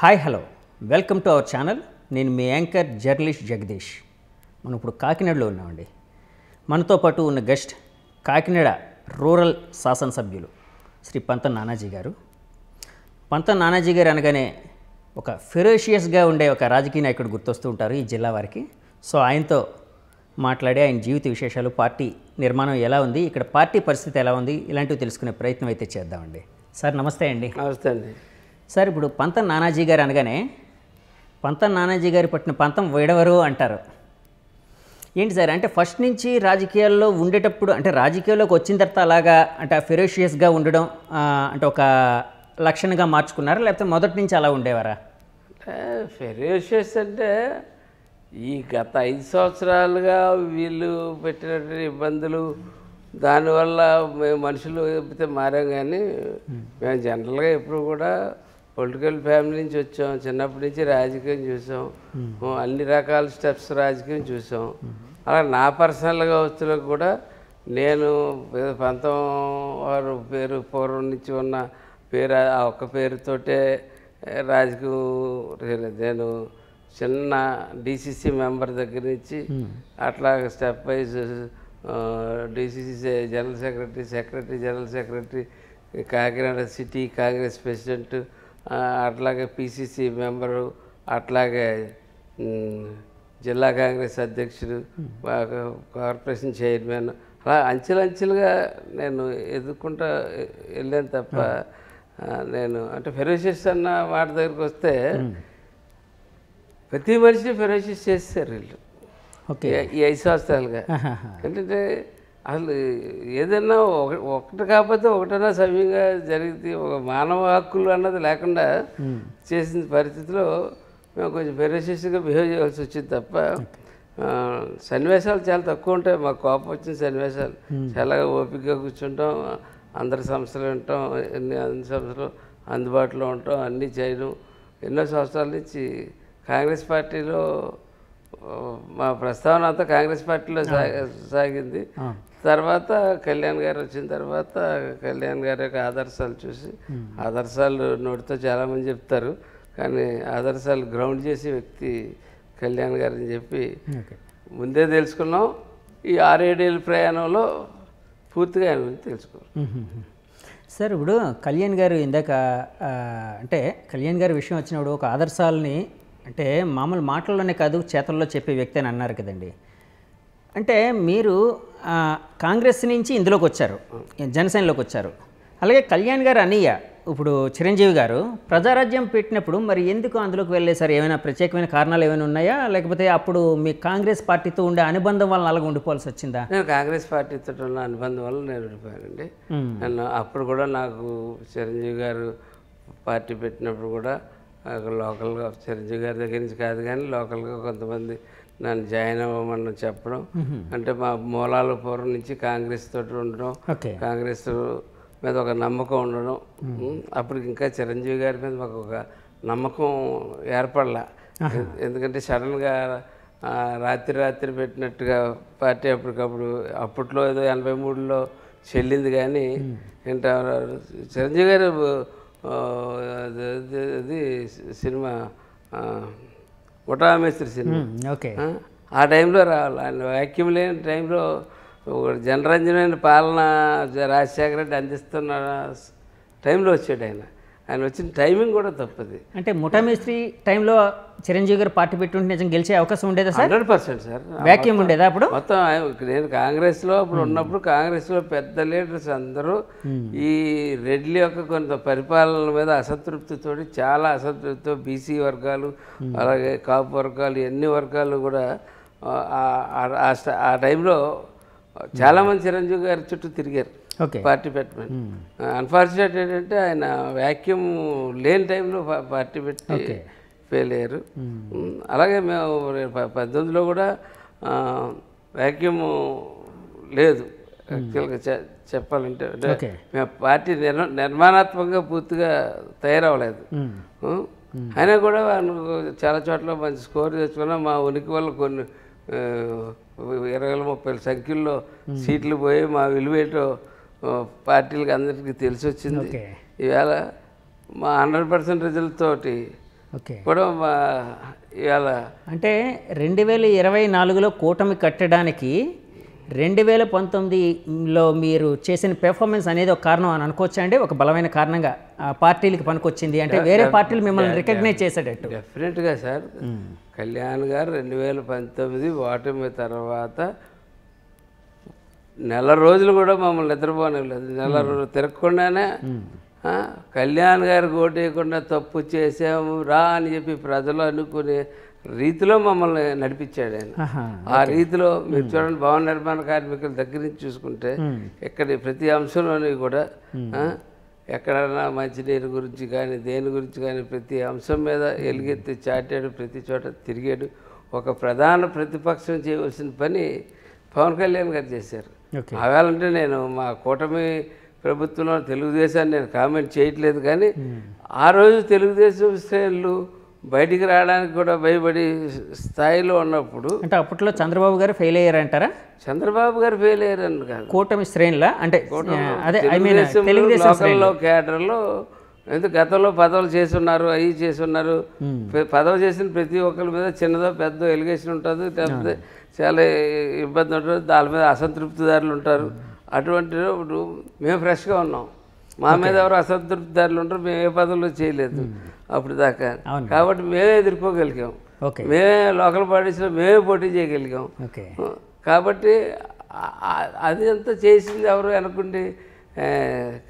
Hi hello welcome to our channel. నేను మీ anchor journalist Jagadish. మనం ఇప్పుడు కాకినాడలో ఉన్నామండి. మనతో పాటు ఉన్న గెస్ట్ కాకినాడ రూరల్ శాసనసభ్యులు శ్రీ పంతం నానాజీ గారు. పంతం నానాజీ గారు అనగానే ఒక ఫెరోషియస్గా ఉండే ఒక రాజకీయ నాయకుడు గుర్తొస్తూ ఉంటారు ఈ జిల్లా వారికి. సో ఆయనతో మాట్లాడి ఆయన జీవిత విశేషాలు, పార్టీ నిర్మాణం ఎలా ఉంది, ఇక్కడ పార్టీ పరిస్థితి ఎలా ఉంది, ఇలాంటివి తెలుసుకునే ప్రయత్నం అయితే చేద్దామండి. సార్ నమస్తే అండి. నమస్తే అండి. సార్ ఇప్పుడు పంతం నానాజీ గారు అనగానే పంతం నానాజీ గారు పట్టిన పంతం విడవరు అంటారు. ఏంటి సార్ అంటే ఫస్ట్ నుంచి రాజకీయాల్లో ఉండేటప్పుడు, అంటే రాజకీయాల్లోకి వచ్చిన తర్వాత అలాగా అంటే ఫెరోషియస్గా ఉండడం అంటే ఒక లక్షణంగా మార్చుకున్నారా, లేకపోతే మొదటి నుంచి అలా ఉండేవారా? ఫెరోషియస్ అంటే ఈ గత 5 సంవత్సరాలుగా వీళ్ళు పెట్టినటువంటి ఇబ్బందులు, దానివల్ల మేము మనుషులు చెప్తే మారాం. కానీ మేము జనరల్గా ఎప్పుడు కూడా పొలిటికల్ ఫ్యామిలీ నుంచి వచ్చాం. చిన్నప్పటి నుంచి రాజకీయం చూసాం, అన్ని రకాల స్టెప్స్ రాజకీయం చూసాం. అలా నా పర్సనల్గా వస్తువులకు కూడా నేను పంతం వారు పేరు పూర్వం నుంచి ఉన్న పేరు, ఆ ఒక్క పేరుతోటే రాజకీయం. నేను చిన్న డిసిసి మెంబర్ దగ్గర నుంచి అట్లా step wise DCC general secretary, general secretary, Kakinada city Congress president, అట్లాగే పిసిసి మెంబరు, అట్లాగే జిల్లా కాంగ్రెస్ అధ్యక్షుడు, కార్పొరేషన్ చైర్మన్, అలా అంచెలంచెలుగా నేను ఎదుర్కొంటూ వెళ్ళాను తప్ప నేను అంటే ఫెరోషియస్ అన్న మాట దగ్గరికి వస్తే ప్రతి మనిషిని ఫెరోషియస్ చేస్తారు వీళ్ళు ఈ 5 సంవత్సరాలుగా. ఏంటంటే అసలు ఏదైనా ఒకటి కాకపోతే ఒకటైనా సవ్యంగా జరిగితే ఒక మానవ హక్కులు అన్నది లేకుండా చేసిన పరిస్థితిలో మేము కొంచెం ఫెరోషియస్గా బిహేవ్ చేయాల్సి వచ్చింది తప్ప సన్నివేశాలు చాలా తక్కువ ఉంటాయి. మాకు కోపం వచ్చిన సన్నివేశాలు చాలా ఓపికగా కూర్చుంటాం, అందరి సమస్యలు వింటాం, అన్ని సమస్యలు అందుబాటులో ఉంటాం, అన్నీ చేయడం. ఎన్నో సంవత్సరాల నుంచి కాంగ్రెస్ పార్టీలో మా ప్రస్తావన అంతా కాంగ్రెస్ పార్టీలో సాగింది. తర్వాత కళ్యాణ్ గారు వచ్చిన తర్వాత కళ్యాణ్ గారి యొక్క ఆదర్శాలు చూసి, ఆదర్శాలు నోటితో చాలామంది చెప్తారు కానీ ఆదర్శాలు గ్రౌండ్ చేసే వ్యక్తి కళ్యాణ్ గారు అని చెప్పి ముందే తెలుసుకున్నాం. ఈ 6-7 ఏళ్ళ ప్రయాణంలో పూర్తిగా ఆయన గురించి తెలుసుకోవాలి. సార్ ఇప్పుడు కళ్యాణ్ గారు ఇందాక అంటే కళ్యాణ్ గారి విషయం వచ్చినప్పుడు ఒక ఆదర్శాలని అంటే మామూలు మాటల్లోనే కాదు చేతల్లో చెప్పే వ్యక్తి అని అన్నారు కదండి. అంటే మీరు కాంగ్రెస్ నుంచి ఇందులోకి వచ్చారు, జనసేనలోకి వచ్చారు. అలాగే కళ్యాణ్ గారు అన్నయ్య ఇప్పుడు చిరంజీవి గారు ప్రజారాజ్యం పెట్టినప్పుడు మరి ఎందుకు అందులోకి వెళ్ళేసారు? ఏమైనా ప్రత్యేకమైన కారణాలు ఏమైనా ఉన్నాయా, లేకపోతే అప్పుడు మీ కాంగ్రెస్ పార్టీతో ఉండే అనుబంధం వల్ల అలాగ ఉండిపోవాల్సి వచ్చిందా? నేను కాంగ్రెస్ పార్టీతో ఉన్న అనుబంధం వల్ల నేను ఉండిపోయానండి. నేను అప్పుడు కూడా నాకు చిరంజీవి గారు పార్టీ పెట్టినప్పుడు కూడా లోకల్గా చిరంజీవి గారి దగ్గర నుంచి కాదు కానీ లోకల్గా కొంతమంది నన్ను జాయిన్ అవ్వమని చెప్పడం, అంటే మా మూలాల పూర్వం నుంచి కాంగ్రెస్ తోటి ఉండడం, కాంగ్రెస్ మీద ఒక నమ్మకం ఉండడం. అప్పుడు ఇంకా చిరంజీవి గారి మీద మాకు ఒక నమ్మకం ఏర్పడలా. ఎందుకంటే సడన్గా రాత్రి పెట్టినట్టుగా పార్టీ అప్పట్లో ఏదో 83లో చెల్లింది. కానీ ఏంటో చిరంజీవి గారు అది సినిమా ముఠామేస్త్రి సినిమా ఆ టైంలో రావాలి. ఆయన వాక్యం లేని టైంలో జనరంజనమైన పాలన రాజశేఖర రెడ్డి అందిస్తున్న టైంలో వచ్చాడు ఆయన. ఆయన వచ్చిన టైమింగ్ కూడా తప్పది. అంటే ముఠామేస్త్రి టైంలో చిరంజీవి గారు పార్టీ పెట్టుంటే నిజం గెలిచే అవకాశం ఉండేదా సార్? 100% సార్. వ్యాక్యూమ్ ఉండేదా అప్పుడు? మొత్తం నేను కాంగ్రెస్లో అప్పుడు ఉన్నప్పుడు కాంగ్రెస్లో పెద్ద లీడర్స్ అందరూ ఈ రెడ్డి యొక్క కొంత పరిపాలన మీద అసంతృప్తితో, చాలా అసంతృప్తితో బీసీ వర్గాలు అలాగే కాపు వర్గాలు అన్ని వర్గాలు కూడా ఆ టైంలో చాలామంది చిరంజీవి గారి చుట్టూ తిరిగారు పార్టీ పెట్టమని. అన్ఫార్చునేట్ ఏంటంటే ఆయన వ్యాక్యూమ్ లేని టైంలో పార్టీ పెట్టి ఫెయిల్ అయ్యారు. అలాగే మేము 18లో కూడా వ్యాక్యూమ్ లేదు. యాక్చువల్గా చెప్పాలంటే మేము పార్టీ నిర్మాణాత్మకంగా పూర్తిగా తయారవ్వలేదు. అయినా కూడా చాలా చోట్ల మంచి స్కోర్ తెచ్చుకున్నాం. మా ఉనికి వల్ల కొన్ని 20-30 సంఖ్యల్లో సీట్లు పోయి మా విలువేటో పార్టీలకు అందరికీ తెలిసి వచ్చింది. ఈవేళ మా 100% రిజల్ట్ తోటి ఓకే. కూడా ఇవాళ అంటే 2024లో కూటమి కట్టడానికి 2019లో మీరు చేసిన పెర్ఫార్మెన్స్ అనేది ఒక కారణం అని అనుకోవచ్చా అండి? ఒక బలమైన కారణంగా ఆ పార్టీలకి పనికొచ్చింది అంటే వేరే పార్టీలు మిమ్మల్ని రికగ్నైజ్ చేసేటట్టు. డెఫినెట్గా సార్. కళ్యాణ్ గారు 2019 ఓటమి తర్వాత నెల రోజులు కూడా మమ్మల్ని నిద్రపోనలేదు. నెల రోజులు తిరగకుండానే కళ్యాణ్ గారికి ఓటేయకుండా తప్పు చేసాము రా అని చెప్పి ప్రజలు అనుకునే రీతిలో మమ్మల్ని నడిపించాడు ఆయన. ఆ రీతిలో మీరు చూడండి, భవన నిర్మాణ కార్మికుల దగ్గర నుంచి చూసుకుంటే ఇక్కడ ప్రతి అంశంలోని కూడా ఎక్కడన్నా మంచినీరు గురించి కానీ దేని గురించి కానీ ప్రతి అంశం మీద ఎలుగెత్తి చాటాడు, ప్రతి చోట తిరిగాడు. ఒక ప్రధాన ప్రతిపక్షం చేయవలసిన పని పవన్ కళ్యాణ్ గారు చేశారు. అవాలంటే నేను మా కూటమి ప్రభుత్వంలో తెలుగుదేశాన్ని నేను కామెంట్ చేయట్లేదు, కానీ ఆ రోజు తెలుగుదేశం శ్రేణులు బయటికి రావడానికి కూడా భయపడి స్థాయిలో ఉన్నప్పుడు, అంటే అప్పట్లో చంద్రబాబు గారు ఫెయిల్ అయ్యారంటారా? చంద్రబాబు గారు ఫెయిల్ అయ్యారని కాదు, కూటమి శ్రేణులా అంటే లోకల్లో క్యాడర్లో ఎందుకు గతంలో పదవులు చేస్తున్నారు, అవి చేస్తున్నారు. పదవి చేసిన ప్రతి ఒక్కరి మీద చిన్నదో పెద్ద ఎలిగేషన్ ఉంటుంది, లేకపోతే చాలా ఇబ్బంది ఉంటుంది, దాని మీద అసంతృప్తిదారులు ఉంటారు. అటువంటిప్పుడు మేము ఫ్రెష్గా ఉన్నాం, మా మీద ఎవరు అసంతృప్తిదారులు ఉంటారు, మేము ఏ పదవులు చేయలేదు అప్పుడు దాకా. కాబట్టి మేమే ఎదుర్కోగలిగాం, మేమే లోకల్ పార్టీస్లో మేమే పోటీ చేయగలిగాం. కాబట్టి అది అంతా చేసింది ఎవరు అనుకుంటే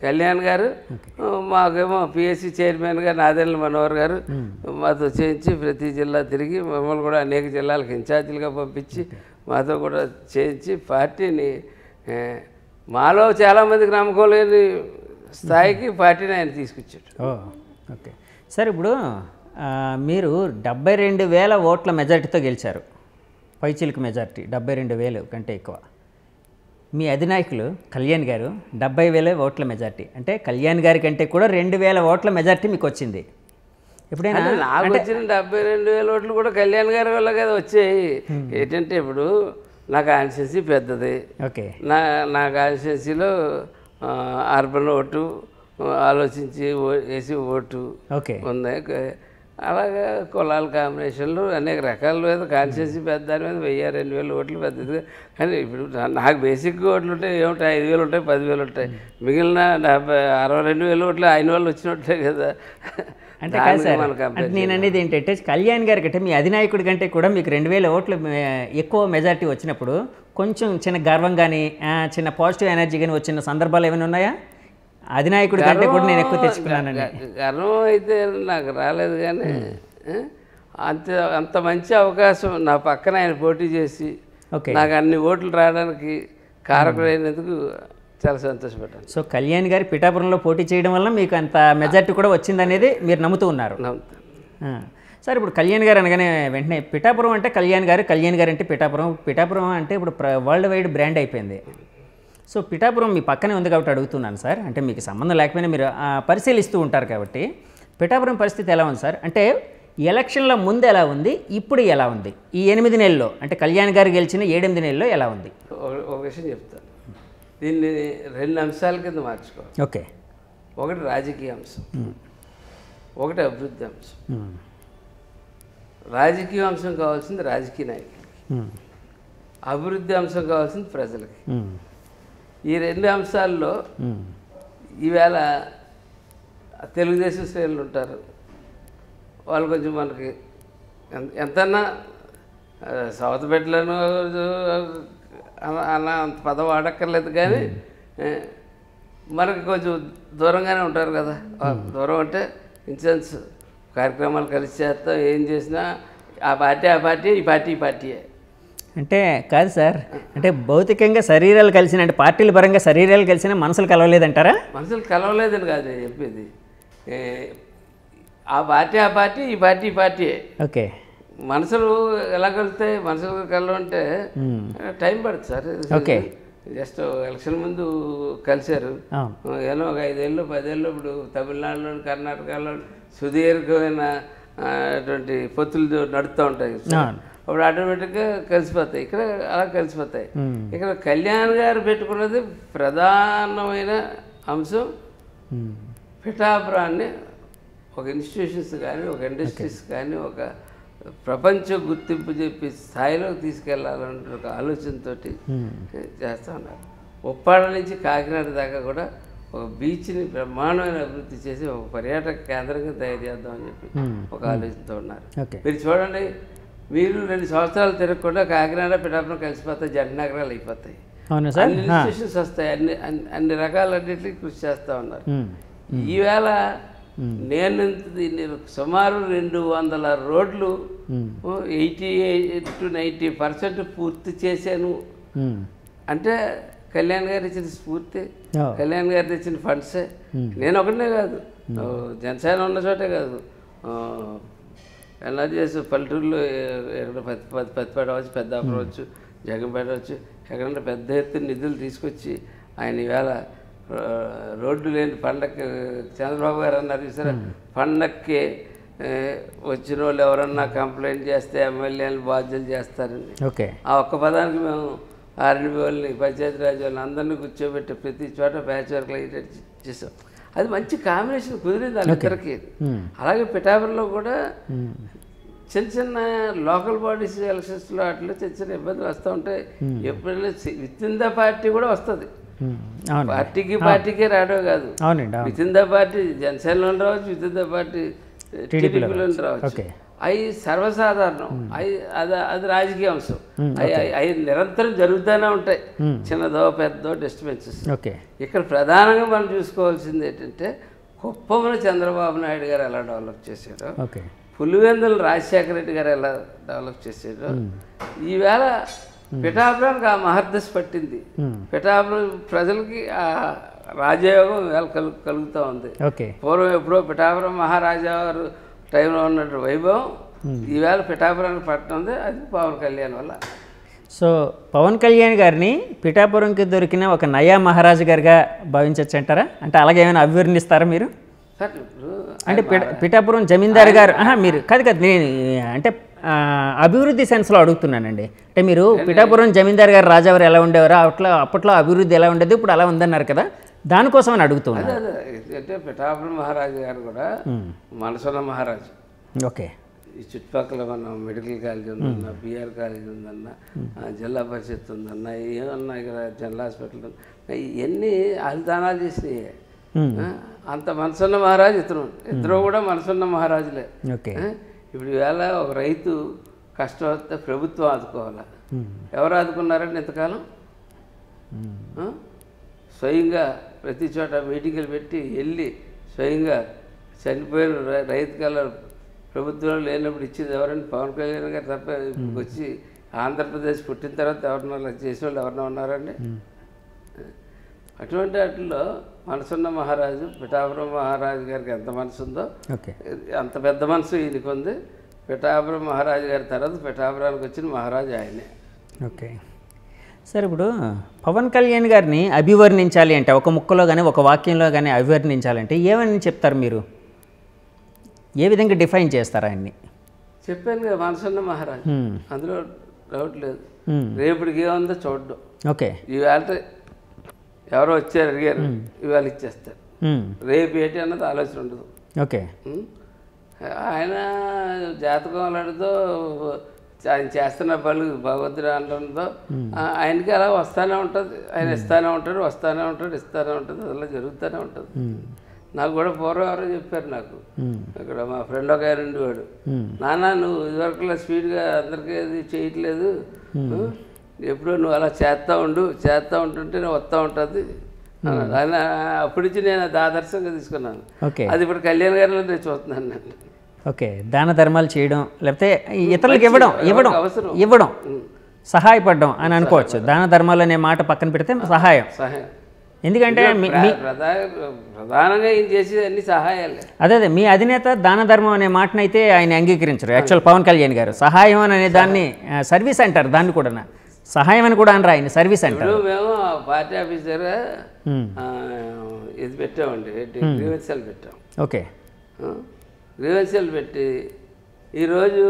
కళ్యాణ్ గారు. మాకేమో పిఎస్సి చైర్మన్గా నాదెళ్ల మనోహర్ గారు మాతో చేయించి ప్రతి జిల్లా తిరిగి మమ్మల్ని కూడా అనేక జిల్లాలకు ఇన్ఛార్జీలుగా పంపించి మాతో కూడా చేయించి పార్టీని మాలో చాలామందికి నమ్మకం లేని స్థాయికి పార్టీని ఆయన తీసుకొచ్చాడు. ఓకే సార్, ఇప్పుడు మీరు 72,000 ఓట్ల మెజార్టీతో గెలిచారు, పైచిలుకు మెజార్టీ 72,000 కంటే ఎక్కువ. మీ అధినాయకులు కళ్యాణ్ గారు 70,000 ఓట్ల మెజార్టీ, అంటే కళ్యాణ్ గారి కంటే కూడా 2,000 ఓట్ల మెజార్టీ మీకు వచ్చింది. ఎప్పుడైనా నాకు వచ్చిన 72,000 ఓట్లు కూడా కళ్యాణ్ గారి వల్ల కదా వచ్చాయి. ఏంటంటే ఇప్పుడు నా కాన్స్టిట్యున్సీ పెద్దది, నా కాన్స్టిట్యున్సీలో అర్బన్ ఓటు ఆలోచించి వేసి ఓటు ఉంది. అలాగే కులాల కాంబినేషన్లు అనేక రకాల మీద కాన్స్టిట్యున్సీ పెద్ద దాని మీద 1,000-2,000 ఓట్లు పెద్దది. కానీ ఇప్పుడు నాకు బేసిక్ ఓట్లు ఉంటాయి, ఏముంటాయి 5,000 ఉంటాయి, 10,000 ఉంటాయి. మిగిలిన 62,000 ఓట్లు ఆయన వాళ్ళు వచ్చినట్లే కదా. అంటే కాదు సార్, అంటే నేను అనేది ఏంటంటే కళ్యాణ్ గారి కంటే మీ అధినాయకుడి కంటే కూడా మీకు 2,000 ఓట్లు ఎక్కువ మెజార్టీ వచ్చినప్పుడు కొంచెం చిన్న గర్వం కానీ చిన్న పాజిటివ్ ఎనర్జీ కానీ వచ్చిన సందర్భాలు ఏమైనా ఉన్నాయా? అధినాయకుడి కంటే కూడా నేను ఎక్కువ తెచ్చుకున్నానండి. గర్వం అయితే నాకు రాలేదు, కానీ అంత మంచి అవకాశం నా పక్కన ఆయన పోటీ చేసి నాకు అన్ని ఓట్లు రావడానికి కారకుడైనందుకు చాలా సంతోషపడ్డాను. సో కళ్యాణ్ గారి పిఠాపురంలో పోటీ చేయడం వల్ల మీకు అంత మెజార్టీ కూడా వచ్చిందనేది మీరు నమ్ముతూ ఉన్నారు. సార్, ఇప్పుడు కళ్యాణ్ గారు అనగానే వెంటనే పిఠాపురం అంటే కళ్యాణ్ గారు అంటే పిఠాపురం అంటే ఇప్పుడు వరల్డ్ వైడ్ బ్రాండ్ అయిపోయింది. సో పిఠాపురం మీ పక్కనే ఉంది కాబట్టి అడుగుతున్నాను సార్, అంటే మీకు సంబంధం లేకపోయినా మీరు పరిశీలిస్తూ ఉంటారు కాబట్టి పిఠాపురం పరిస్థితి ఎలా ఉంది సార్? అంటే ఎలక్షన్ల ముందు ఎలా ఉంది, ఇప్పుడు ఎలా ఉంది, ఈ 8 నెలల్లో అంటే కళ్యాణ్ గారు గెలిచిన 7-8 నెలల్లో ఎలా ఉంది? ఒక విషయం చెప్తాను, దీన్ని 2 అంశాల కింద మార్చుకోవాలి. ఓకే, ఒకటి రాజకీయ అంశం, ఒకటి అభివృద్ధి అంశం. రాజకీయ అంశం కావాల్సింది రాజకీయ నాయకులకి, అభివృద్ధి అంశం కావాల్సింది ప్రజలకి. ఈ 2 అంశాల్లో ఈవేళ తెలుగుదేశం శ్రేణులు ఉంటారు, వాళ్ళు కొంచెం మనకి ఎంతన్నా సవత పెట్టలను అన్న అంత పదం వాడక్కర్లేదు, కానీ మనకి కొంచెం దూరంగానే ఉంటారు కదా. దూరం అంటే ఇన్సెన్స్ కార్యక్రమాలు కలిసి చేస్తాం, ఏం చేసినా ఆ పార్టీ ఈ పార్టీయే. అంటే కాదు సార్, అంటే భౌతికంగా శరీరాలు కలిసిన అంటే పార్టీల పరంగా శరీరాలు కలిసిన మనసులు కలవలేదంటారా? మనసులు కలవలేదని కాదు నేను చెప్పేది, ఆ పార్టీ ఈ పార్టీయే. ఓకే, మనసులు ఎలా కలుస్తాయి? మనసులు కలవంటే టైం పడుతుంది సార్. ఓకే, జస్ట్ ఎలక్షన్ ముందు కలిశారు, ఏమో ఒక 5 ఏళ్ళు 10 ఏళ్ళు ఇప్పుడు తమిళనాడులో కర్ణాటకలో సుదీర్ఘమైన అటువంటి పొత్తులు నడుస్తూ ఉంటాయి, అప్పుడు ఆటోమేటిక్గా కలిసిపోతాయి. ఇక్కడ అలా కలిసిపోతాయి. ఇక్కడ కళ్యాణ్ గారు పెట్టుకున్నది ప్రధానమైన అంశం, పిఠాపురాన్ని ఒక ఇన్స్టిట్యూషన్స్ కానీ ఒక ఇండస్ట్రీస్ కానీ ఒక ప్రపంచ గుర్తింపు చెప్పి స్థాయిలోకి తీసుకెళ్లాలనే ఒక ఆలోచనతో చేస్తూ ఉన్నారు. ఉప్పాడ నుంచి కాకినాడ దాకా కూడా ఒక బీచ్ని బ్రహ్మాండమైన అభివృద్ధి చేసి ఒక పర్యాటక కేంద్రంగా తయారు చేద్దామని చెప్పి ఒక ఆలోచనతో ఉన్నారు. మీరు చూడండి, మీరు 2 సంవత్సరాలు తిరగకుండా కాకినాడ పిఠాపురం కలిసిపోతాయి, జంట నగరాలు అయిపోతాయి, అన్ని ఇన్స్టిట్యూషన్స్ వస్తాయి, అన్ని రకాలన్నింటికి కృషి చేస్తూ ఉన్నారు. ఈవేళ నేను సుమారు 200 రోడ్లు 80 to 90% పూర్తి చేశాను అంటే కళ్యాణ్ గారు ఇచ్చిన స్ఫూర్తి, కళ్యాణ్ గారు తెచ్చిన ఫండ్సే. నేను ఒకటే కాదు, జనసేన ఉన్న చోటే కాదు, ఎలా చేసి పల్లెటూరులో ఎక్కడ పత్తిపేట అవచ్చు, పెద్దాపురం వచ్చు, జగంపేట వచ్చు, ఎక్కడన్నా పెద్ద ఎత్తున నిధులు తీసుకొచ్చి ఆయన ఈవేళ రోడ్డు లేని పండక్కి చంద్రబాబు గారు అన్నారు సరే, పండక్కి వచ్చిన వాళ్ళు ఎవరన్నా కంప్లైంట్ చేస్తే ఎమ్మెల్యేలు బాధ్యతలు చేస్తారని. ఆ ఒక్క పదానికి మేము ఆర్ఎండ్బి వాళ్ళని, పంచాయతీరాజ్ వాళ్ళని అందరినీ కూర్చోబెట్టి ప్రతి చోట ప్యాచ్ వర్క్లు అయ్యేటట్టు చేసాం. అది మంచి కాంబినేషన్ కుదిరింది వాళ్ళిద్దరికి. అలాగే పిఠాపురంలో కూడా చిన్న చిన్న లోకల్ బాడీస్ ఎలక్షన్స్లో అట్లా చిన్న చిన్న ఇబ్బందులు వస్తూ ఉంటాయి. ఎప్పుడైనా విత్ ఇన్ ద పార్టీ కూడా వస్తుంది, పార్టీకి రావడం కాదు, విత్ ఇన్ ద పార్టీ జనసేనలో రావచ్చు, విత్ ఇన్ ద పార్టీ టీడీపీలో రావచ్చు. అవి సర్వసాధారణం, అది రాజకీయ అంశం. అవి నిరంతరం జరుగుతూనే ఉంటాయి, చిన్నదో పెద్దదో డిస్టర్బెన్సెస్. ఇక్కడ ప్రధానంగా మనం చూసుకోవాల్సింది ఏంటంటే కుప్పంలో చంద్రబాబు నాయుడు గారు ఎలా డెవలప్ చేశారో, పులివెందులు రాజశేఖర రెడ్డి గారు ఎలా డెవలప్ చేశారో, ఈవేళ పిఠాపురానికి ఆ మహర్దశ పట్టింది. పిఠాపురం ప్రజలకి ఆ రాజయోగం వేళ కలుగుతూ ఉంది. పూర్వం ఎప్పుడో పిఠాపురం మహారాజా గారు టైంలో ఉన్నట్టు వైభవం ఈవేళ పిఠాపురానికి పట్టడం ఉంది. అది పవన్ కళ్యాణ్ వల్ల. సో పవన్ కళ్యాణ్ గారిని పిఠాపురంకి దొరికిన ఒక నయా మహారాజు గారిగా భావించవచ్చు అంటారా? అంటే అలాగే ఏమైనా అభివర్ణిస్తారా మీరు? అంటే పిఠాపురం జమీందారు గారు మీరు కాదు నేను అంటే అభివృద్ధి సెన్స్లో అడుగుతున్నానండి. అంటే మీరు పిఠాపురం జమీందారు గారు రాజావారు ఎలా ఉండేవారో అప్పట్లో అభివృద్ధి ఎలా ఉండేది, ఇప్పుడు అలా ఉందన్నారు కదా, దానికోసం అని అడుగుతున్నాను. అంటే పిఠాపురం మహారాజు గారు కూడా మనసున్న మహారాజు. ఈ చుట్టుపక్కల మనం మెడికల్ కాలేజ్ ఉందన్నా, బిఆర్ కాలేజ్ ఉందన్నా, జిల్లా పరిషత్ ఉందన్నా, ఏమన్నా ఇక్కడ జనరల్ హాస్పిటల్ ఉందన్నా, ఇవన్నీ ఆలిదానాలు చేసినాయి. అంత మనసున్న మహారాజు ఇద్దరు కూడా మనసున్న మహారాజులే. ఇప్పుడు ఈవేళ ఒక రైతు కష్టం వస్తే ప్రభుత్వం ఆదుకోవాలి. ఎవరు ఆదుకున్నారండి ఇంతకాలం? స్వయంగా ప్రతి చోట మీటింగులు పెట్టి వెళ్ళి స్వయంగా చనిపోయిన రైతు కల్లా ప్రభుత్వంలో లేనప్పుడు ఇచ్చింది ఎవరండి? పవన్ కళ్యాణ్ గారు తప్ప వచ్చి ఆంధ్రప్రదేశ్ పుట్టిన తర్వాత ఎవరన్నా చేసే వాళ్ళు ఎవరన్నా ఉన్నారండి? అటువంటి వాటిల్లో మనసున్న మహారాజు పిఠాపురం మహారాజు గారికి ఎంత మనసు ఉందో అంత పెద్ద మనసు ఈయనకు ఉంది. పిఠాపురం మహారాజు గారి తర్వాత పిఠాపురానికి వచ్చిన మహారాజు ఆయనే. సార్ ఇప్పుడు పవన్ కళ్యాణ్ గారిని అభివర్ణించాలి అంటే ఒక ముక్కలో కానీ ఒక వాక్యంలో కానీ అభివర్ణించాలంటే ఏమని చెప్తారు మీరు? ఏ విధంగా డిఫైన్ చేస్తారు ఆయన్ని? చెప్పాను కదా, మనసున్న మహారాజు, అందులో డౌట్ లేదు. రేపటికి ఏముందో చూడడం. ఈవేళ ఎవరో వచ్చారు అడిగారు, ఇవాళ ఇచ్చేస్తారు. రేపు ఏంటి అన్నది ఆలోచన ఉండదు. ఆయన జాతకం అలాంటిదో ఆయన చేస్తున్న పనులు భగవంతుడు అనడంతో ఆయనకి అలా వస్తూనే ఉంటుంది. ఆయన ఇస్తూనే ఉంటాడు, వస్తూనే ఉంటాడు, ఇస్తూనే ఉంటుంది, అలా జరుగుతూనే ఉంటుంది. నాకు కూడా పూర్వం ఎవరో చెప్పారు, నాకు ఇక్కడ మా ఫ్రెండ్ ఒక ఆయన ఉండేవాడు, నాన్న నువ్వు ఇదివరకులా స్పీడ్గా అందరికీ అది చేయట్లేదు, ఎప్పుడో నువ్వు అలా చేస్తూ ఉంటుంటే నేను వస్తూ ఉంటుంది. అప్పటి నుంచి నేను అది ఆదర్శంగా తీసుకున్నాను. అది ఇప్పుడు కళ్యాణ్ గారిలో నేను చూస్తున్నాను. నేను దాన ధర్మాలు చేయడం, లేకపోతే ఇతరులకు ఇవ్వడం సహాయపడడం అని అనుకోవచ్చు. దాన ధర్మాలు అనే మాట పక్కన పెడితే సహాయం. ఎందుకంటే ప్రధానంగా ఏం చేసేది అన్ని సహాయాలే. అదే మీ అధినేత దాన ధర్మం అనే మాటను అయితే ఆయన అంగీకరించరు. యాక్చువల్ పవన్ కళ్యాణ్ గారు సహాయం అనే దాన్ని సర్వీస్ అంటారు. దాన్ని కూడా సహాయం అని కూడా అనరు, ఆయన సర్వీస్ అంటారు. మేము పార్టీ ఆఫీస్ దగ్గర ఇది పెట్టామండి, గ్రీవెన్సీలు పెట్టాం. గ్రీవెన్సీలు పెట్టి ఈరోజు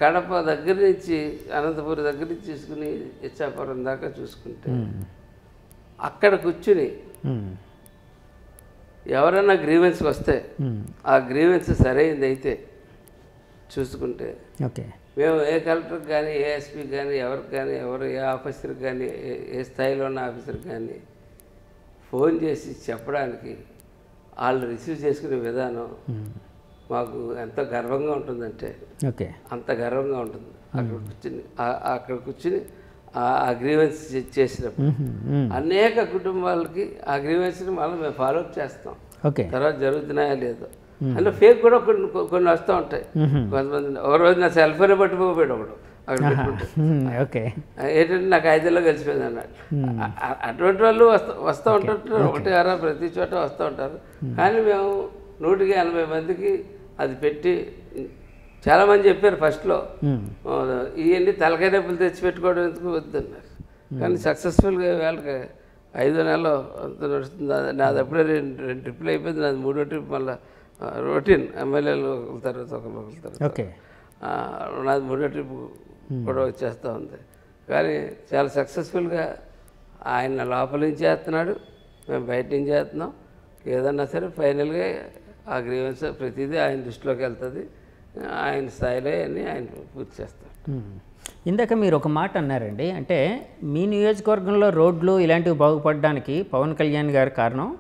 కడప దగ్గర నుంచి అనంతపురం దగ్గర నుంచి చూసుకుని ఇచ్చాపురం దాకా చూసుకుంటే అక్కడ కూర్చుని ఎవరైనా గ్రీవెన్స్కి వస్తే ఆ గ్రీవెన్స్ సరైనది అయితే చూసుకుంటే ఓకే మేము ఏ కలెక్టర్కి కానీ ఏ ఎస్పీకి కానీ ఎవరికి కానీ ఏ ఆఫీసర్కి కానీ ఏ స్థాయిలో ఉన్న ఆఫీసర్కి కానీ ఫోన్ చేసి చెప్పడానికి వాళ్ళు రిసీవ్ చేసుకునే విధానం మాకు ఎంత గర్వంగా ఉంటుందంటే ఓకే అంత గర్వంగా ఉంటుంది. అక్కడ కూర్చుని ఆ గ్రీవెన్స్ చేసినప్పుడు అనేక కుటుంబాలకి ఆ గ్రీవెన్స్ని మళ్ళీ మేము ఫాలోఅప్ చేస్తాం. ఓకే తర్వాత జరుగుతున్నాయా లేదో అందులో ఫేక్ కూడా కొన్ని వస్తూ ఉంటాయి. కొంతమంది ఒక రోజు నా సెల్ ఫోన్ పట్టుకోపోయాడు ఒకడు అక్కడ పెట్టుకుంటే ఓకే ఏంటంటే నాకు 5 ఏళ్ళలో కలిసిపోయింది అన్నాడు. అటువంటి వాళ్ళు వస్తూ ఉంటారు, ఒకటి అరా ప్రతి చోట వస్తూ ఉంటారు. కానీ మేము 180 మందికి అది పెట్టి చాలామంది చెప్పారు ఫస్ట్లో ఇవన్నీ తలకాయ నొప్పులు తెచ్చి పెట్టుకోవడం ఎందుకు వద్దన్నారు. కానీ సక్సెస్ఫుల్గా వాళ్ళకి 5వ నెలలో అంత నడుస్తుంది. నాది అప్పుడే 2 ట్రిప్పులు అయిపోయింది. నాది 3వ ట్రిప్ మళ్ళీ రొటీన్ ఎమ్మెల్యేలు ఒకరి తర్వాత ఒకరి తర్వాత ఓకే నాది 3వ ట్రిప్ కూడా వచ్చేస్తూ ఉంది. కానీ చాలా సక్సెస్ఫుల్గా ఆయన లోపల నుంచి చేస్తున్నాడు, మేము బయట నుంచి చేస్తున్నాం. ఏదన్నా సరే ఫైనల్గా ఆ గ్రీవెన్స్ ప్రతిదీ ఆయన దృష్టిలోకి వెళ్తుంది. ఆయన స్థాయిలో అని ఆయన పూర్తి చేస్తారు. ఇందాక మీరు ఒక మాట అన్నారండి, అంటే మీ నియోజకవర్గంలో రోడ్లు ఇలాంటివి బాగుపడడానికి పవన్ కళ్యాణ్ గారి కారణం.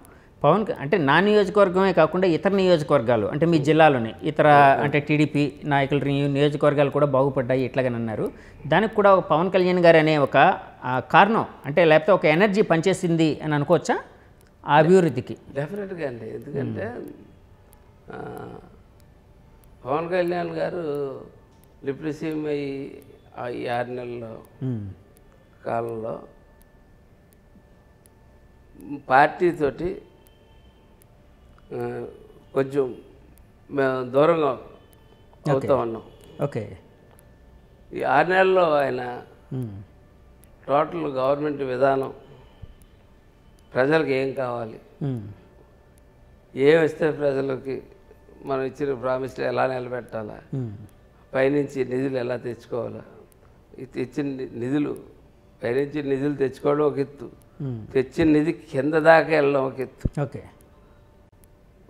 అంటే నా నియోజకవర్గమే కాకుండా ఇతర నియోజకవర్గాలు అంటే మీ జిల్లాలోని ఇతర అంటే టీడీపీ నాయకుల నియోజకవర్గాలు కూడా బాగుపడ్డాయి ఇట్లాగని అన్నారు. దానికి కూడా పవన్ కళ్యాణ్ గారు అనే ఒక కారణం అంటే లేకపోతే ఒక ఎనర్జీ పనిచేసింది అని అనుకోవచ్చా ఆ అభివృద్ధికి? డెఫినెట్గా అండి. ఎందుకంటే పవన్ కళ్యాణ్ గారు డిప్యూటీ సీఎం అయ్యి ఈ 6 నెలల కాలంలో పార్టీతోటి కొంచెం మేము దూరంగా అవుతూ ఉన్నాం. ఓకే ఈ 6 నెలల్లో ఆయన టోటల్ గవర్నమెంట్ విధానం, ప్రజలకు ఏం కావాలి, ఏం ఇస్తే ప్రజలకి మనం ఇచ్చిన ప్రామిస్లు ఎలా నిలబెట్టాలా, పైనుంచి నిధులు ఎలా తెచ్చుకోవాలా, ఇచ్చిన నిధులు పైనుంచి నిధులు తెచ్చుకోవడం ఒక ఎత్తు, తెచ్చిన నిధి కింద దాకా వెళ్ళడం ఒక ఎత్తు. ఓకే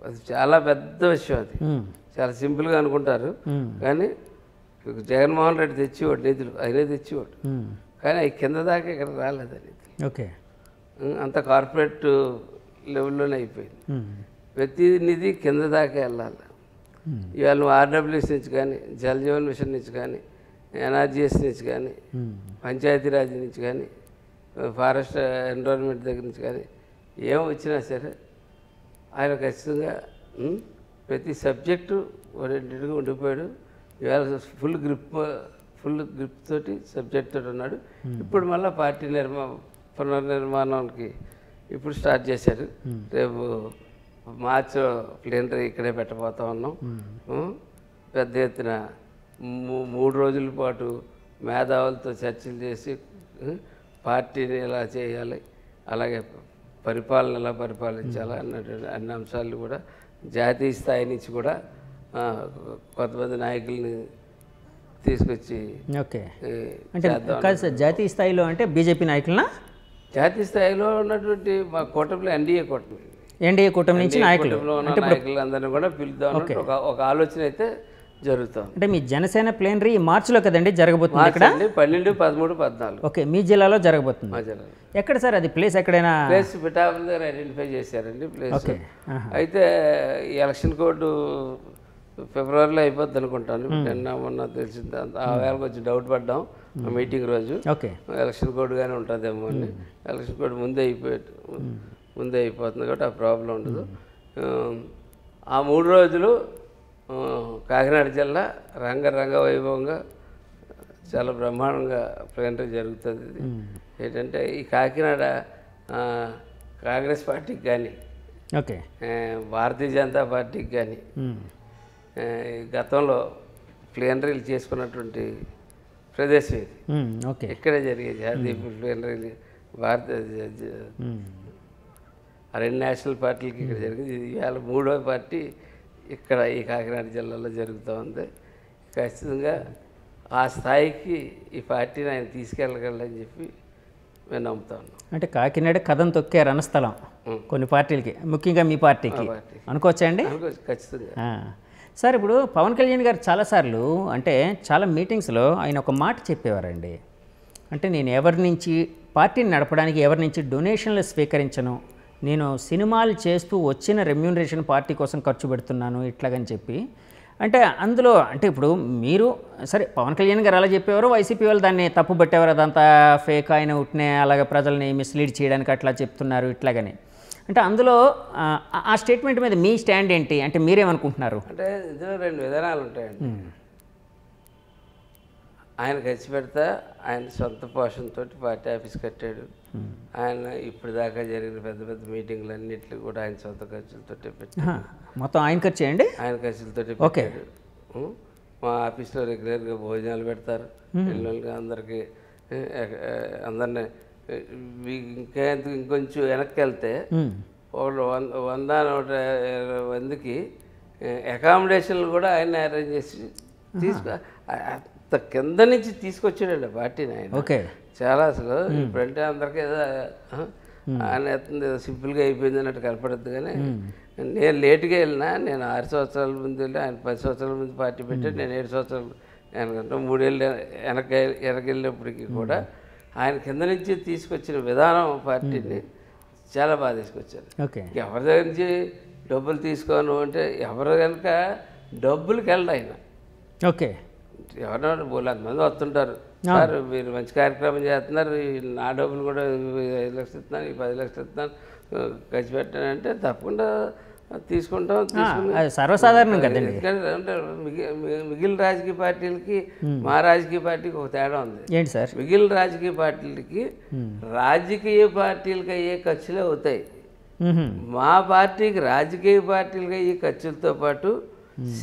అది చాలా పెద్ద విషయం. అది చాలా సింపుల్గా అనుకుంటారు, కానీ జగన్మోహన్ రెడ్డి తెచ్చేవాడు నిధులు, అయినా తెచ్చేవాడు. కానీ అవి కింద దాకా ఇక్కడ రాలేదు అనేది. ఓకే అంత కార్పొరేట్ లెవెల్లోనే అయిపోయింది. ప్రతి నిధి కింద దాకా వెళ్ళాలి. ఇవాళ నువ్వు ఆర్డబ్ల్యూఎస్ నుంచి కానీ, జల్ జీవన్ మిషన్ నుంచి కానీ, ఎన్ఆర్జీఎస్ నుంచి కానీ, పంచాయతీరాజ్ నుంచి కానీ, ఫారెస్ట్ ఎన్విరాన్మెంట్ దగ్గర నుంచి కానీ ఏం వచ్చినా సరే ఆయన ఖచ్చితంగా ప్రతి సబ్జెక్టు ఓరియంటెడ్గా ఉండిపోయాడు. ఇవాళ ఫుల్ గ్రిప్ తోటి సబ్జెక్ట్ తోటి ఉన్నాడు. ఇప్పుడు మళ్ళీ పార్టీ పునర్నిర్మాణానికి ఇప్పుడు స్టార్ట్ చేశారు. రేపు మార్చ్ ప్లేనరీ ఇక్కడే పెట్టబోతా ఉన్నాం. పెద్ద ఎత్తున 3 రోజుల పాటు మేధావులతో చర్చలు చేసి పార్టీని ఎలా చేయాలి, అలాగే పరిపాలన ఎలా పరిపాలించాలా అన్నటువంటి అన్ని అంశాలు కూడా జాతీయ స్థాయి నుంచి కూడా కొంతమంది నాయకుల్ని తీసుకొచ్చి ఓకే అంటే కాదు సార్, జాతీయ స్థాయిలో అంటే బీజేపీ నాయకులనా? జాతీయ స్థాయిలో ఉన్నటువంటి మా కూటమిలో ఎన్డీఏ కూటమి నుంచి నాయకులు నాయకులందరినీ కూడా పిలుద్దామని ఒక ఆలోచన అయితే జరుగుతాం. అంటే మీ జనసేన ప్లేనరీ మార్చిలో కదండి జరగబోతుంది ఇక్కడ? 12, 13, 14. ఓకే, మీ జిల్లాలో జరగబోతుంది. మా జిల్లాలో ఎక్కడ సార్ అది ప్లేస్? ఎక్కడైనా ప్లేస్ పిఠాపురం దగ్గర ఐడెంటిఫై చేశారండి ప్లేస్. అయితే ఈ ఎలక్షన్ కోడ్ ఫిబ్రవరిలో అయిపోద్ది అనుకుంటాను. మొన్న తెలిసింది. ఆ వేళ కొంచెం డౌట్ పడ్డాం మీటింగ్ రోజు. ఓకే, ఎలక్షన్ కోడ్గానే ఉంటుందేమో అని. ఎలక్షన్ కోడ్ ముందే అయిపోతుంది కాబట్టి ఆ ప్రాబ్లం ఉండదు. ఆ 3 రోజులు కాకినాడ జిల్లా రంగ వైభవంగా చాలా బ్రహ్మాండంగా ప్లేనరీ జరుగుతుంది. ఇది ఏంటంటే ఈ కాకినాడ కాంగ్రెస్ పార్టీకి కానీ, ఓకే, భారతీయ జనతా పార్టీకి కానీ గతంలో ప్లేనరీలు చేసుకున్నటువంటి ప్రదేశం ఇది. ఓకే, ఇక్కడే జరిగేది జాతీయ ప్లేనరీలు. ఆ 2 నేషనల్ పార్టీలకి ఇక్కడ జరిగింది. ఇది ఇవాళ 3వ పార్టీ ఇక్కడ ఈ కాకినాడ జిల్లాలో జరుగుతూ ఉంది. ఖచ్చితంగా ఆ స్థాయికి ఈ పార్టీని ఆయన తీసుకెళ్ళగలని చెప్పి అంటే కాకినాడ కథం తొక్కే రణస్థలం కొన్ని పార్టీలకి, ముఖ్యంగా మీ పార్టీకి అనుకోవచ్చా అండి? ఖచ్చితంగా. సార్, ఇప్పుడు పవన్ కళ్యాణ్ గారు చాలాసార్లు అంటే చాలా మీటింగ్స్లో ఆయన ఒక మాట చెప్పేవారండి. అంటే నేను ఎవరి నుంచి పార్టీని నడపడానికి ఎవరి నుంచి డొనేషన్లు స్వీకరించను, నేను సినిమాలు చేస్తూ వచ్చిన రెమ్యూనరేషన్ పార్టీ కోసం ఖర్చు పెడుతున్నాను ఇట్లాగని చెప్పి. అంటే అందులో అంటే ఇప్పుడు మీరు సరే పవన్ కళ్యాణ్ గారు అలా చెప్పేవారు, వైసీపీ వాళ్ళు దాన్ని తప్పు పట్టేవారు, అదంతా ఫేక్, ఆయన ఉట్నే అలాగ ప్రజల్ని మిస్లీడ్ చేయడానికి అట్లా చెప్తున్నారు ఇట్లాగని. అంటే అందులో ఆ స్టేట్మెంట్ మీద మీ స్టాండ్ ఏంటి? అంటే మీరేమనుకుంటున్నారు? అంటే ఇందులో 2 విధానాలు ఉంటాయండి. ఆయన ఖర్చు పెడతా ఆయన సొంత పోషణతో పార్టీ ఆఫీస్ కట్టాడు. ఆయన ఇప్పుడు దాకా జరిగిన పెద్ద పెద్ద మీటింగ్లన్నింటినీ కూడా ఆయన సొంత ఖర్చులతో పెట్టాడు. మొత్తం ఆయన ఖర్చు చేయండి, ఆయన ఖర్చులతో పెట్టాడు. మా ఆఫీస్లో రెగ్యులర్గా భోజనాలు పెడతారు పిల్లలకి, అందరికీ అందరినీ. ఇంకొంచెం వెనక్కి వెళ్తే వాళ్ళు 100-120 మందికి అకామిడేషన్లు కూడా ఆయన అరేంజ్ చేసి అంత కింద నుంచి తీసుకొచ్చాడండి పార్టీని ఆయన. చాలా అసలు ఇప్పుడంటే అందరికీ ఏదో ఆయన ఎత్తుంది, ఏదో సింపుల్గా అయిపోయింది అన్నట్టు కనపడద్దు. కానీ నేను లేటుగా వెళ్ళినా, నేను 6 సంవత్సరాల ముందు వెళ్ళి ఆయన 10 సంవత్సరాల ముందు పార్టీ పెట్టాడు. నేను 7 సంవత్సరాలు వెనకంటే 3 ఏళ్ళు వెనకెళ్ళినప్పటికీ కూడా ఆయన కింద నుంచి తీసుకొచ్చిన విధానం పార్టీని చాలా బాగా తీసుకొచ్చారు. ఎవరి దగ్గర నుంచి డబ్బులు తీసుకోను అంటే ఎవరు కనుక డబ్బులకి వెళ్ళడు ఆయన. ఎవరైనా అంతమంది వస్తుంటారు, సార్ మీరు మంచి కార్యక్రమం చేస్తున్నారు, నా డబ్బులు కూడా 5 లక్షలు ఇస్తున్నాను, 10 లక్షలు ఇస్తున్నాను, ఖర్చు పెట్టానంటే తప్పకుండా తీసుకుంటాం. సర్వసాధారణం కదండి. ఎందుకంటే మిగిలిన రాజకీయ పార్టీలకి మా రాజకీయ పార్టీకి ఒక తేడా ఉంది. ఏంటి సార్? మిగిలిన రాజకీయ పార్టీలకి రాజకీయ పార్టీలకి అయ్యే ఖర్చులే అవుతాయి. మా పార్టీకి రాజకీయ పార్టీలకి అయ్యే ఖర్చులతో పాటు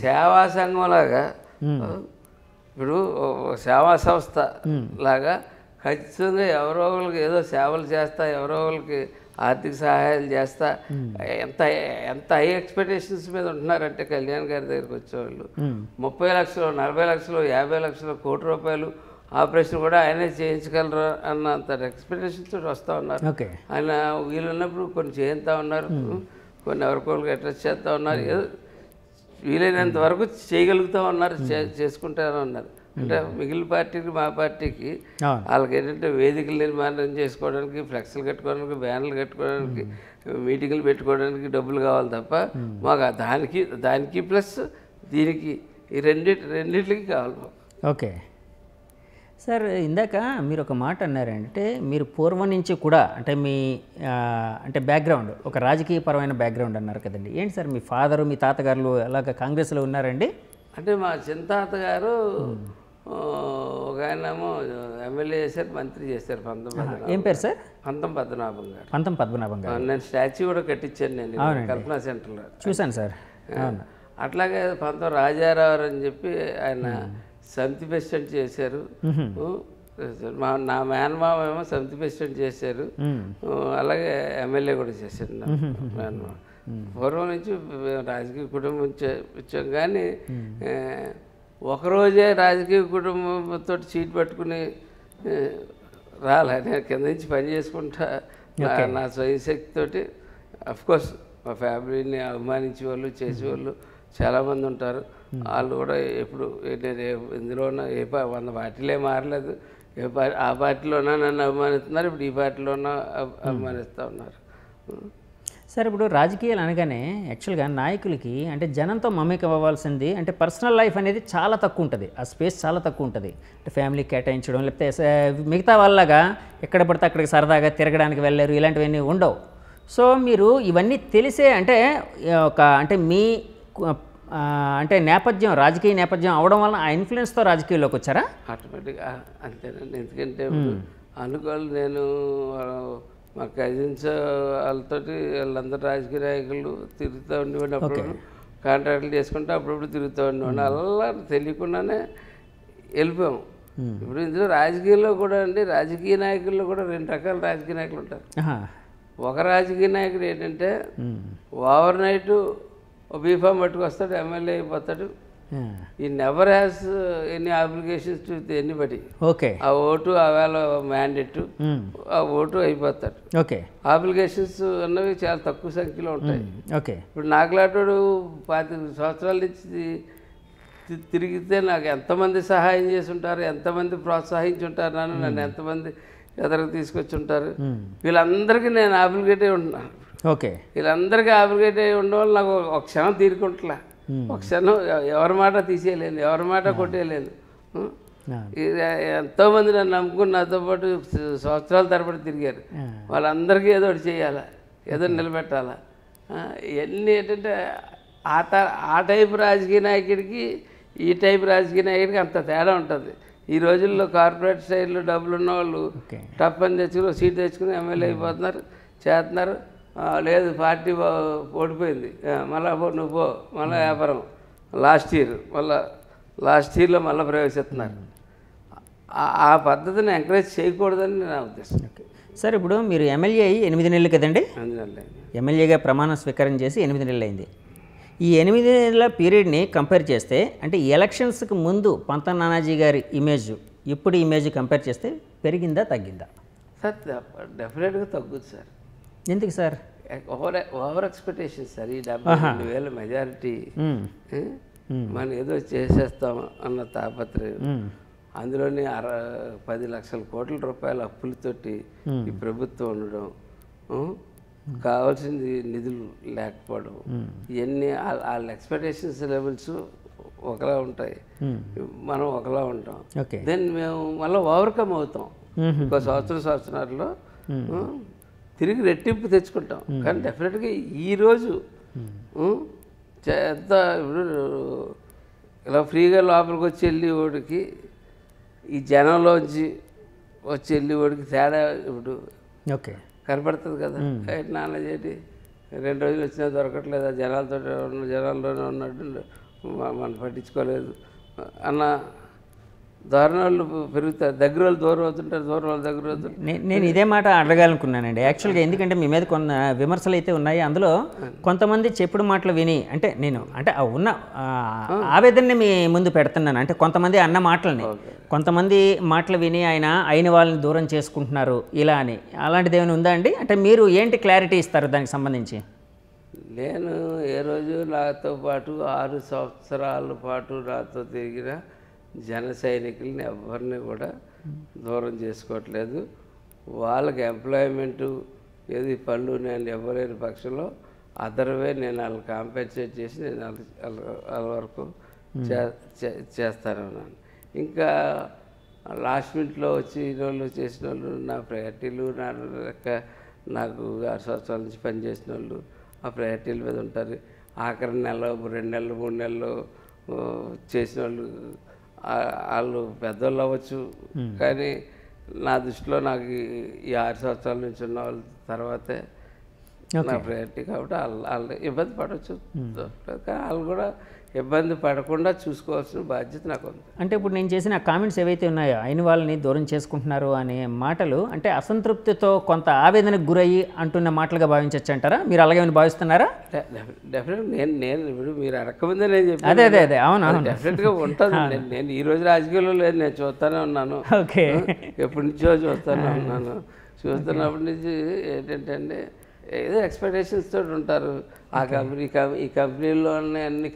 సేవా సంఘం లాగా, ఇప్పుడు సేవా సంస్థ లాగా ఖచ్చితంగా ఎవరో ఒకరికి ఏదో సేవలు చేస్తా, ఎవరో ఒకరికి ఆర్థిక సహాయాలు చేస్తా, ఎంత ఎంత హై ఎక్స్పెక్టేషన్స్ మీద ఉంటున్నారంటే కళ్యాణ్ గారి దగ్గరికి వచ్చేవాళ్ళు 30 లక్షలు, 40 లక్షలు, 50 లక్షలు, ₹1 కోటి ఆపరేషన్ కూడా ఆయనే చేయించగలరు అన్నంత ఎక్స్పెక్టేషన్స్ వస్తూ ఉన్నారు. ఆయన వీలున్నప్పుడు కొన్ని చేయిస్తూ ఉన్నారు, కొన్ని ఎవరికోళ్ళకి అడ్రస్ చేస్తూ ఉన్నారు, ఏదో వీలైనంత వరకు చేయగలుగుతూ ఉన్నారు, చేసుకుంటారు ఉన్నారు. అంటే మిగిలిన పార్టీకి మా పార్టీకి వాళ్ళకి ఏంటంటే వేదికలు నిర్మాణం చేసుకోవడానికి, ఫ్లెక్స్లు కట్టుకోవడానికి, బ్యానర్లు కట్టుకోవడానికి, మీటింగులు పెట్టుకోవడానికి డబ్బులు కావాలి తప్ప మాకు దానికి ప్లస్ దీనికి ఈ రెండింటికి కావాలి మాకు. సార్, ఇందాక మీరు ఒక మాట అన్నారంటే మీరు పూర్వం నుంచి కూడా అంటే మీ అంటే బ్యాక్గ్రౌండ్ ఒక రాజకీయపరమైన బ్యాక్గ్రౌండ్ అన్నారు కదండి. ఏంటి సార్ మీ ఫాదరు మీ తాతగారులు అలాగ కాంగ్రెస్లో ఉన్నారండి? అంటే మా చిన్న తాతగారు ఒక ఆయనేమో ఎమ్మెల్యే చేశారు, మంత్రి చేశారు. ఏం పేరు సార్? పంతం పద్మనాభం గారు. పంతం పద్మనాభం గారు. నేను స్టాచ్యూ కూడా కట్టించాను నేను కల్పనా సెంటర్లో. చూశాను సార్. అట్లాగే పంతం రాజారావు అని చెప్పి ఆయన సమితి ప్రెసిడెంట్ చేశారు. నా మేనమామ ఏమో సమితి ప్రెసిడెంట్ చేశారు, అలాగే ఎమ్మెల్యే కూడా చేశారు నా మేనమామ. పూర్వం నుంచి రాజకీయ కుటుంబం వచ్చాం, కానీ ఒకరోజే రాజకీయ కుటుంబంతో సీట్ పట్టుకుని రాలే. నేను కింద నుంచి పని చేసుకుంటా నా స్వయశక్తితోటి. అఫ్కోర్స్ మా ఫ్యామిలీని అభిమానించే వాళ్ళు, చేసేవాళ్ళు చాలామంది ఉంటారు. వాళ్ళు కూడా ఎప్పుడు నేను ఇందులోన 100 పార్టీలే మారలేదు, ఆ పార్టీలోనా నన్ను అభిమానిస్తున్నారు, ఇప్పుడు ఈ పార్టీలోనా అభిమానిస్తూ ఉన్నారు. సార్, ఇప్పుడు రాజకీయాలు అనగానే యాక్చువల్గా నాయకులకి అంటే జనంతో మమేకం అవ్వాల్సింది అంటే పర్సనల్ లైఫ్ అనేది చాలా తక్కువ ఉంటుంది, ఆ స్పేస్ చాలా తక్కువ ఉంటుంది. అంటే ఫ్యామిలీకి కేటాయించడం, లేకపోతే మిగతా వాళ్ళగా ఎక్కడ పడితే అక్కడికి సరదాగా తిరగడానికి వెళ్ళారు, ఇలాంటివన్నీ ఉండవు. సో మీరు ఇవన్నీ తెలిసే అంటే అంటే మీ అంటే నేపథ్యం రాజకీయ నేపథ్యం అవడం వలన ఆ ఇన్ఫ్లుయెన్స్తో రాజకీయాల్లోకి వచ్చారా? ఆటోమేటిక్గా అంతేనండి. ఎందుకంటే అనుకోవాలి నేను మా కజిన్స్ వాళ్ళతోటి వాళ్ళందరూ రాజకీయ నాయకులు తిరుగుతూ ఉండేవాడిని. అప్పుడు కాంట్రాక్ట్లు చేసుకుంటే అప్పుడప్పుడు తిరుగుతూ ఉండేవాడిని. అలా తెలియకుండానే వెళ్ళిపోయాము. ఇప్పుడు ఇందులో రాజకీయాల్లో కూడా అండి, రాజకీయ నాయకుల్లో కూడా 2 రకాల రాజకీయ నాయకులు ఉంటారు. ఒక రాజకీయ నాయకుడు ఏంటంటే ఓవర్ నైట్ బీఫామ్ పట్టుకొస్తాడు, ఎమ్మెల్యే అయిపోతాడు, ఈ never has any applications to anybody. Okay. ఆ ఓటు ఆవేళ మ్యాండేట్, ఆ ఓటు అయిపోతాడు. ఓకే. అప్లికేషన్స్ అన్నవి చాలా తక్కువ సంఖ్యలో ఉంటాయి. ఓకే. ఇప్పుడు నాకులాంటి 25 సంవత్సరాల నుంచి తిరిగితే నాకు ఎంతమంది సహాయం చేసి ఉంటారు, ఎంతమంది ప్రోత్సహించి ఉంటారు, నన్ను ఎంతమంది ఎదరకు తీసుకొచ్చి ఉంటారు. వీళ్ళందరికీ నేను అప్లికేట్ అయి ఉంటున్నాను. ఓకే. వీళ్ళందరికీ అప్లికేట్ అయి ఉండడం వల్ల నాకు ఒక క్షణం తీరుకుంటలే. ఒక క్షణం ఎవరి మాట తీసేయలేను, ఎవరి మాట కొట్టేయలేను. ఎంతోమంది నన్ను నమ్ముకుని నాతో పాటు సంవత్సరాల తరబడి తిరిగారు. వాళ్ళందరికీ ఏదో ఒకటి చేయాలా, ఏదో నిలబెట్టాలా. ఇవన్నీ ఏంటంటే ఆ టైపు రాజకీయ నాయకుడికి ఈ టైపు రాజకీయ నాయకుడికి అంత తేడా ఉంటుంది. ఈ రోజుల్లో కార్పొరేట్ స్టైల్లో డబ్బులు ఉన్న వాళ్ళు టప్ అని తెచ్చుకుని సీట్ తెచ్చుకుని ఎమ్మెల్యే అయిపోతున్నారు, చేస్తున్నారు. లేదు పార్టీ ఓడిపోయింది, మళ్ళీ నువ్వు పో, మళ్ళీ వ్యాపారం లాస్ట్ ఇయర్లో మళ్ళీ ప్రవేశిస్తున్నారు. ఆ పద్ధతిని ఎంకరేజ్ చేయకూడదని నా ఉద్దేశం. సార్, ఇప్పుడు మీరు ఎమ్మెల్యే అయ్యి 8 నెలలు కదండి? 8 నెలలు ఎమ్మెల్యేగా ప్రమాణ స్వీకారం చేసి 8 నెలలు అయింది. ఈ 8 నెలల పీరియడ్ని కంపేర్ చేస్తే, అంటే ఎలక్షన్స్కి ముందు పంతం నానాజీ గారి ఇమేజ్ ఇప్పుడు ఇమేజ్ కంపేర్ చేస్తే పెరిగిందా తగ్గిందా? సార్ డెఫినెట్గా తగ్గుద్ది సార్. ఎందుకు సార్? Over expectation sir. ఈ 72,000 మెజారిటీ మనం ఏదో చేసేస్తాం అన్న తాపత్రయం, అందులోని 10 లక్షల కోట్ల రూపాయల అప్పులతోటి ఈ ప్రభుత్వం ఉండడం, కావాల్సింది నిధులు లేకపోవడం, ఇవన్నీ వాళ్ళ ఎక్స్పెక్టేషన్స్ లెవెల్స్ ఒకలా ఉంటాయి, మనం ఒకలా ఉంటాం. దెన్ మేము మళ్ళీ ఓవర్కమ్ అవుతాం. ఇంకో సంవత్సరాల్లో తిరిగి రెట్టింపు తెచ్చుకుంటాం. కానీ డెఫినెట్గా ఈరోజు ఎంత ఇప్పుడు ఇలా ఫ్రీగా లోపలికి వచ్చి వెళ్ళి వాడికి ఈ జనంలోంచి వచ్చి వెళ్ళి వాడికి తేడా ఇప్పుడు కనపడుతుంది కదా. నాన్న చేటి 2 రోజులు వచ్చినా దొరకట్లేదు, జనాల్లోనే ఉన్నట్టు మనం పట్టించుకోలేదు అన్న దారుణాలు పెరుగుతారు. దగ్గర వాళ్ళు దూరం అవుతుంటారు, దూరం వాళ్ళు దగ్గర అవుతుంటారు. నేను ఇదే మాట అడగాలనుకున్నానండి యాక్చువల్గా. ఎందుకంటే మీ మీద కొన్ని విమర్శలు అయితే ఉన్నాయి. అందులో కొంతమంది చెప్పుడు మాటలు విని, అంటే నేను ఉన్న ఆవేదనని మీ ముందు పెడుతున్నాను. అంటే కొంతమంది అన్న మాటలని, కొంతమంది మాటలు విని అయిన వాళ్ళని దూరం చేసుకుంటున్నారు ఇలా అని, అలాంటిది ఏమైనా ఉందా అండి? అంటే మీరు ఏంటి క్లారిటీ ఇస్తారు దానికి సంబంధించి? నేను ఏ రోజు నాతో పాటు 6 సంవత్సరాల పాటు నాతో తిరిగిన జన సైనికుల్ని ఎవరిని కూడా దూరం చేసుకోవట్లేదు. వాళ్ళకి ఎంప్లాయ్మెంటు ఏది పళ్ళు నేను ఇవ్వలేని పక్షంలో అదర్వే నేను వాళ్ళకి కాంపెన్సేట్ చేసి నేను వాళ్ళ వరకు చేస్తానన్నాను. ఇంకా లాస్ట్ మినిట్లో వచ్చిన వాళ్ళు చేసిన వాళ్ళు నా ప్రయారిటీలు నా లెక్క నాకు 6 సంవత్సరాల నుంచి పనిచేసిన వాళ్ళు ఆ ప్రయారిటీల మీద ఉంటారు. ఆఖరి నెలలో 2 నెలలు 3 నెలలు చేసిన వాళ్ళు వాళ్ళు పెద్దోళ్ళు అవ్వచ్చు, కానీ నా దృష్టిలో నాకు ఈ 6 సంవత్సరాల నుంచి ఉన్న వాళ్ళ తర్వాతే నా ప్రయారిటీ. కాబట్టి వాళ్ళు ఇబ్బంది పడవచ్చు, కానీ వాళ్ళు కూడా ఇబ్బంది పడకుండా చూసుకోవాల్సిన బాధ్యత నాకు ఉంది. అంటే ఇప్పుడు నేను చేసిన కామెంట్స్ ఏవైతే ఉన్నాయో అయిన వాళ్ళని దూరం చేసుకుంటున్నారు అనే మాటలు అంటే అసంతృప్తితో కొంత ఆవేదనకు గురయ్యి అంటున్న మాటలుగా భావించవచ్చు అంటారా? మీరు అలాగే భావిస్తున్నారా? డెఫినెట్గా నేను ఇప్పుడు మీరు అడగకముందే నేను చెప్పి అదే అవును డెఫినెట్గా ఉంటుంది. నేను ఈరోజు రాజకీయాల్లో లేదు, నేను చూస్తూనే ఉన్నాను. ఓకే, ఎప్పటి నుంచో చూస్తూనే ఉన్నాను. చూస్తున్నప్పటి నుంచి ఏంటంటే ఏదో ఎక్స్పెక్టేషన్స్ తోటి ఉంటారు. ఆ కంపెనీ ఈ కంపెనీలోనే అన్ని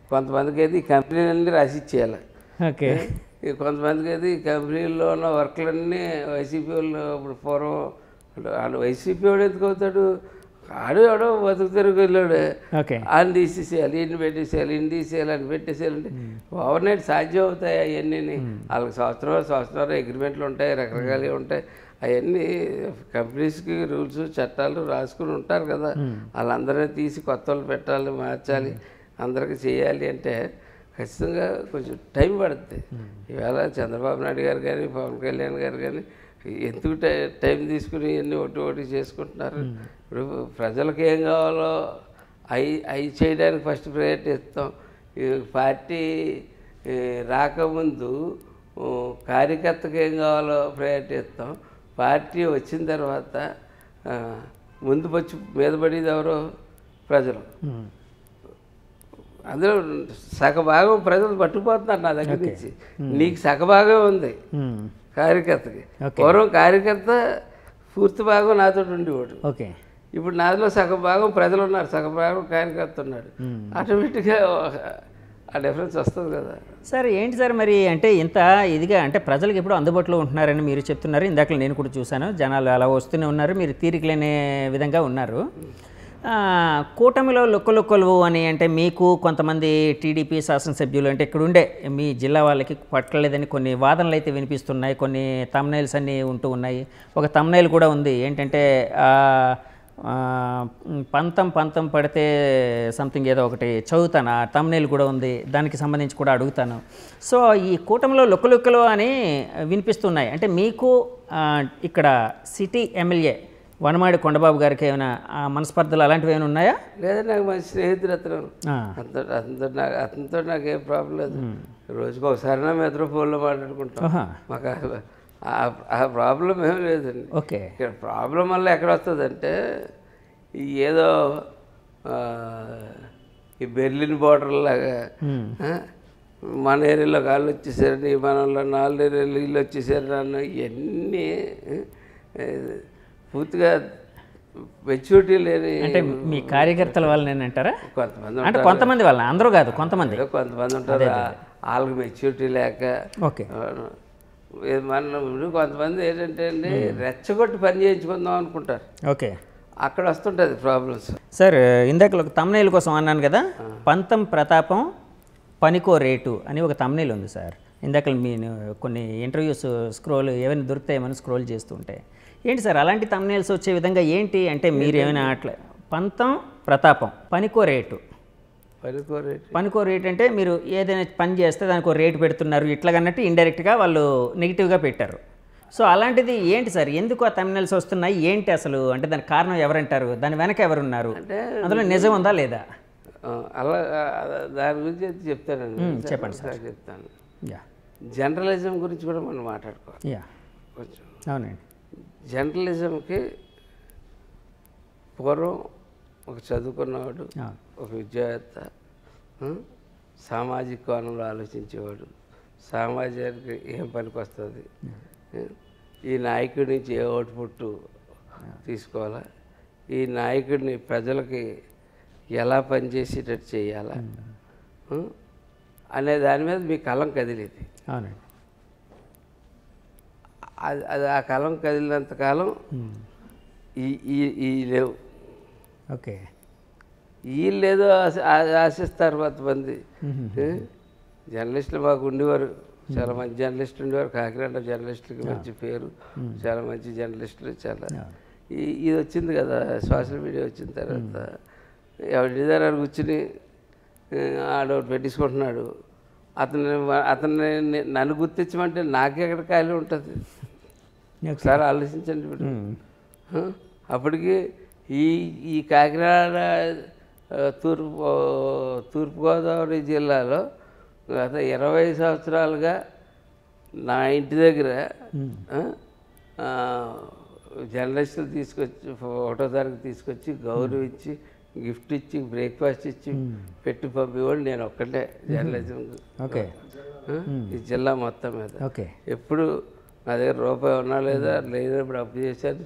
కొంతమందికి అయితే ఈ కంపెనీలన్నీ రాసిచ్చేయాలి. ఓకే, కొంతమందికి అయితే ఈ కంపెనీల్లో ఉన్న వర్క్లన్నీ వైసీపీ వాళ్ళు ఇప్పుడు పూర్వం వైసీపీ వాడు ఎందుకు అవుతాడు? ఆడో బతుకు తిరుగు వెళ్ళాడు, ఆయన తీసేసేయాలి, ఈయన పెట్టేసేయాలి, ఈయన తీసేయాలి, అని పెట్టేసేయాలంటే ఓవర్ నైట్ సాధ్యం అవుతాయి అవన్నీ. వాళ్ళకి సంవత్సరం అగ్రిమెంట్లు ఉంటాయి, రకరకాలుగా ఉంటాయి. అవన్నీ కంపెనీస్కి రూల్స్ చట్టాలు రాసుకుని ఉంటారు కదా. వాళ్ళందరినీ తీసి కొత్త వాళ్ళు పెట్టాలి, మార్చాలి, అందరికీ చేయాలి అంటే ఖచ్చితంగా కొంచెం టైం పడుతుంది. ఈవేళ చంద్రబాబు నాయుడు గారు కానీ పవన్ కళ్యాణ్ గారు కానీ ఎందుకు టైం తీసుకుని ఇవన్నీ ఒకటి చేసుకుంటున్నారు? ఇప్పుడు ప్రజలకు ఏం కావాలో అవి చేయడానికి ఫస్ట్ ప్రయారిటీ ఇస్తాం. పార్టీ రాకముందు కార్యకర్తకు ఏం కావాలో ప్రయారిటీ ఇస్తాం. పార్టీ వచ్చిన తర్వాత ముందు వచ్చి మీద పడేది ఎవరో? ప్రజలు. అందులో సగభాగం ప్రజలు పట్టుకుపోతున్నారు నా దగ్గర నుంచి. నీకు సగభాగం ఉంది కార్యకర్తకి. పూర్వం కార్యకర్త పూర్తి భాగం నాతో ఉండేవాడు. ఓకే. ఇప్పుడు నాదిలో సగం భాగం ప్రజలు ఉన్నారు, సగం భాగం కార్యకర్త ఉన్నాడు. ఆటోమేటిక్గా ఆ డిఫరెన్స్ వస్తుంది కదా. సార్ ఏంటి సార్ మరి అంటే ఇంత ఇదిగా అంటే ప్రజలకు ఎప్పుడు అందుబాటులో ఉంటున్నారని మీరు చెప్తున్నారు. ఇందాక నేను కూడా చూశాను, జనాలు అలా వస్తూనే ఉన్నారు, మీరు తీరిక లేని విధంగా ఉన్నారు. కూటమిలో లొక్కలొక్కలు అని అంటే మీకు కొంతమంది టీడీపీ శాసనసభ్యులు అంటే ఇక్కడ ఉండే మీ జిల్లా వాళ్ళకి పట్టలేదని కొన్ని వాదనలు అయితే వినిపిస్తున్నాయి, కొన్ని తమ్నైల్స్ అన్నీ ఉంటూ ఉన్నాయి. ఒక తమ్నైల్ కూడా ఉంది ఏంటంటే పంతం పడితే సంథింగ్ ఏదో ఒకటి చదువుతాను, ఆ తమ్నైల్ కూడా ఉంది, దానికి సంబంధించి కూడా అడుగుతాను. సో ఈ కూటమిలో లొక్కలొక్కలు అని వినిపిస్తున్నాయి. అంటే మీకు ఇక్కడ సిటీ ఎమ్మెల్యే వనమాడి కొండబాబు గారికి ఏమైనా మనస్పర్ధలు అలాంటివి ఏమైనా ఉన్నాయా? లేదా నాకు మంచి స్నేహితుడు అతను, అతనితో నాకు ఏం ప్రాబ్లం లేదు. రోజుకి ఒకసారి నా మీద ఫోన్లో మాట్లాడుకుంటాం. మాకు ఆ ప్రాబ్లం ఏం లేదండి. ఓకే. ఇక్కడ ప్రాబ్లం వల్ల ఎక్కడ వస్తుందంటే ఏదో ఈ బెర్లిన్ బోర్డర్ లాగా మన ఏరియాలో కాళ్ళు వచ్చేసారని, మనలో 4 ఏరియాలో ఇల్లు వచ్చేసారు నన్ను, ఇవన్నీ పూర్తిగా మెచ్యూరిటీ లేని అంటే మీ కార్యకర్తల వాళ్ళని అంటారా? కొంతమంది అంటే కొంతమంది వాళ్ళ, అందరూ కాదు, కొంతమంది ఉంటారు వాళ్ళకి మెచ్యూరిటీ లేక. ఓకే. మన కొంతమంది ఏంటంటే అండి రెచ్చగొట్టి పని చేయించుకుందాం అనుకుంటారు. ఓకే. అక్కడ వస్తుంటుంది ప్రాబ్లమ్స్. సార్ ఇందాక ఒక తమ్నైల్ కోసం అన్నాను కదా, పంతం ప్రతాపం పనికో రేటు అని ఒక తమ్నైల్ ఉంది సార్. ఇందాక నేను కొన్ని ఇంటర్వ్యూస్ స్క్రోల్ ఏమైనా దొరుకుతాయేమని స్క్రోల్ చేస్తూ ఉంటే ఏంటి సార్ అలాంటి తమ్నైల్స్ వచ్చే విధంగా ఏంటి అంటే మీరు ఏమైనా అట్లా పంతం ప్రతాపం పనికో రేటు, పనికో రేట్ అంటే మీరు ఏదైనా పని చేస్తే దానికి ఒక రేటు పెడుతున్నారు ఇట్లాగన్నట్టు ఇండైరెక్ట్గా వాళ్ళు నెగిటివ్గా పెట్టారు. సో అలాంటిది ఏంటి సార్, ఎందుకు ఆ తమ్నైల్స్ వస్తున్నాయి ఏంటి అసలు, అంటే దానికి కారణం ఎవరంటారు, దాని వెనక ఎవరున్నారు, అందులో నిజం ఉందా లేదా? అలా దాని గురించి చెప్తానండి. చెప్పండి సార్. చెప్తాను. జర్నలిజం గురించి కూడా మనం మాట్లాడుకోవాలి కొంచెం. అవునండి. జర్నలిజంకి పూర్వం ఒక చదువుకున్నవాడు, ఒక విద్యావేత్త, సామాజిక కోణంలో ఆలోచించేవాడు, సమాజానికి ఏం పనికి వస్తుంది, ఈ నాయకుడి నుంచి ఏ అవుట్పుట్ తీసుకోవాలా, ఈ నాయకుడిని ప్రజలకి ఎలా పనిచేసేటట్టు చేయాలా అనే దాని మీద మీ కలం కదిలేది. అవునండి. అది ఆ కలం కదిలినంతకాలం ఈ లేవు. ఓకే. వీళ్ళేదో ఆశిస్తారు కొంతమంది. జర్నలిస్టులు మాకు ఉండేవారు, చాలా మంచి జర్నలిస్టులు ఉండేవారు. కాకినాడ జర్నలిస్టులకి మంచి పేరు, చాలా మంచి జర్నలిస్టులు. చాలా ఇది వచ్చింది కదా సోషల్ మీడియా వచ్చిన తర్వాత ఎవరి దగ్గర కూర్చుని ఆడొకటి పెట్టించుకుంటున్నాడు. అతన్ని నన్ను గుర్తించమంటే నాకెక్కడ ఖాళీ ఉంటుంది? ఒకసారి ఆలోచించండి ఇప్పుడు. అప్పటికి ఈ కాకినాడ తూర్పుగోదావరి జిల్లాలో గత 20 సంవత్సరాలుగా నా ఇంటి దగ్గర జర్నలిస్టులు తీసుకొచ్చి 1వ తారీఖు తీసుకొచ్చి గౌరవించి గిఫ్ట్ ఇచ్చి బ్రేక్ఫాస్ట్ ఇచ్చి పెట్టి పంపేవాడు నేను ఒక్కటే జర్నలిజం ఈ జిల్లా మొత్తం మీద. ఎప్పుడు నా దగ్గర రూపాయి ఉన్నా లేదా లేనప్పుడు అప్పు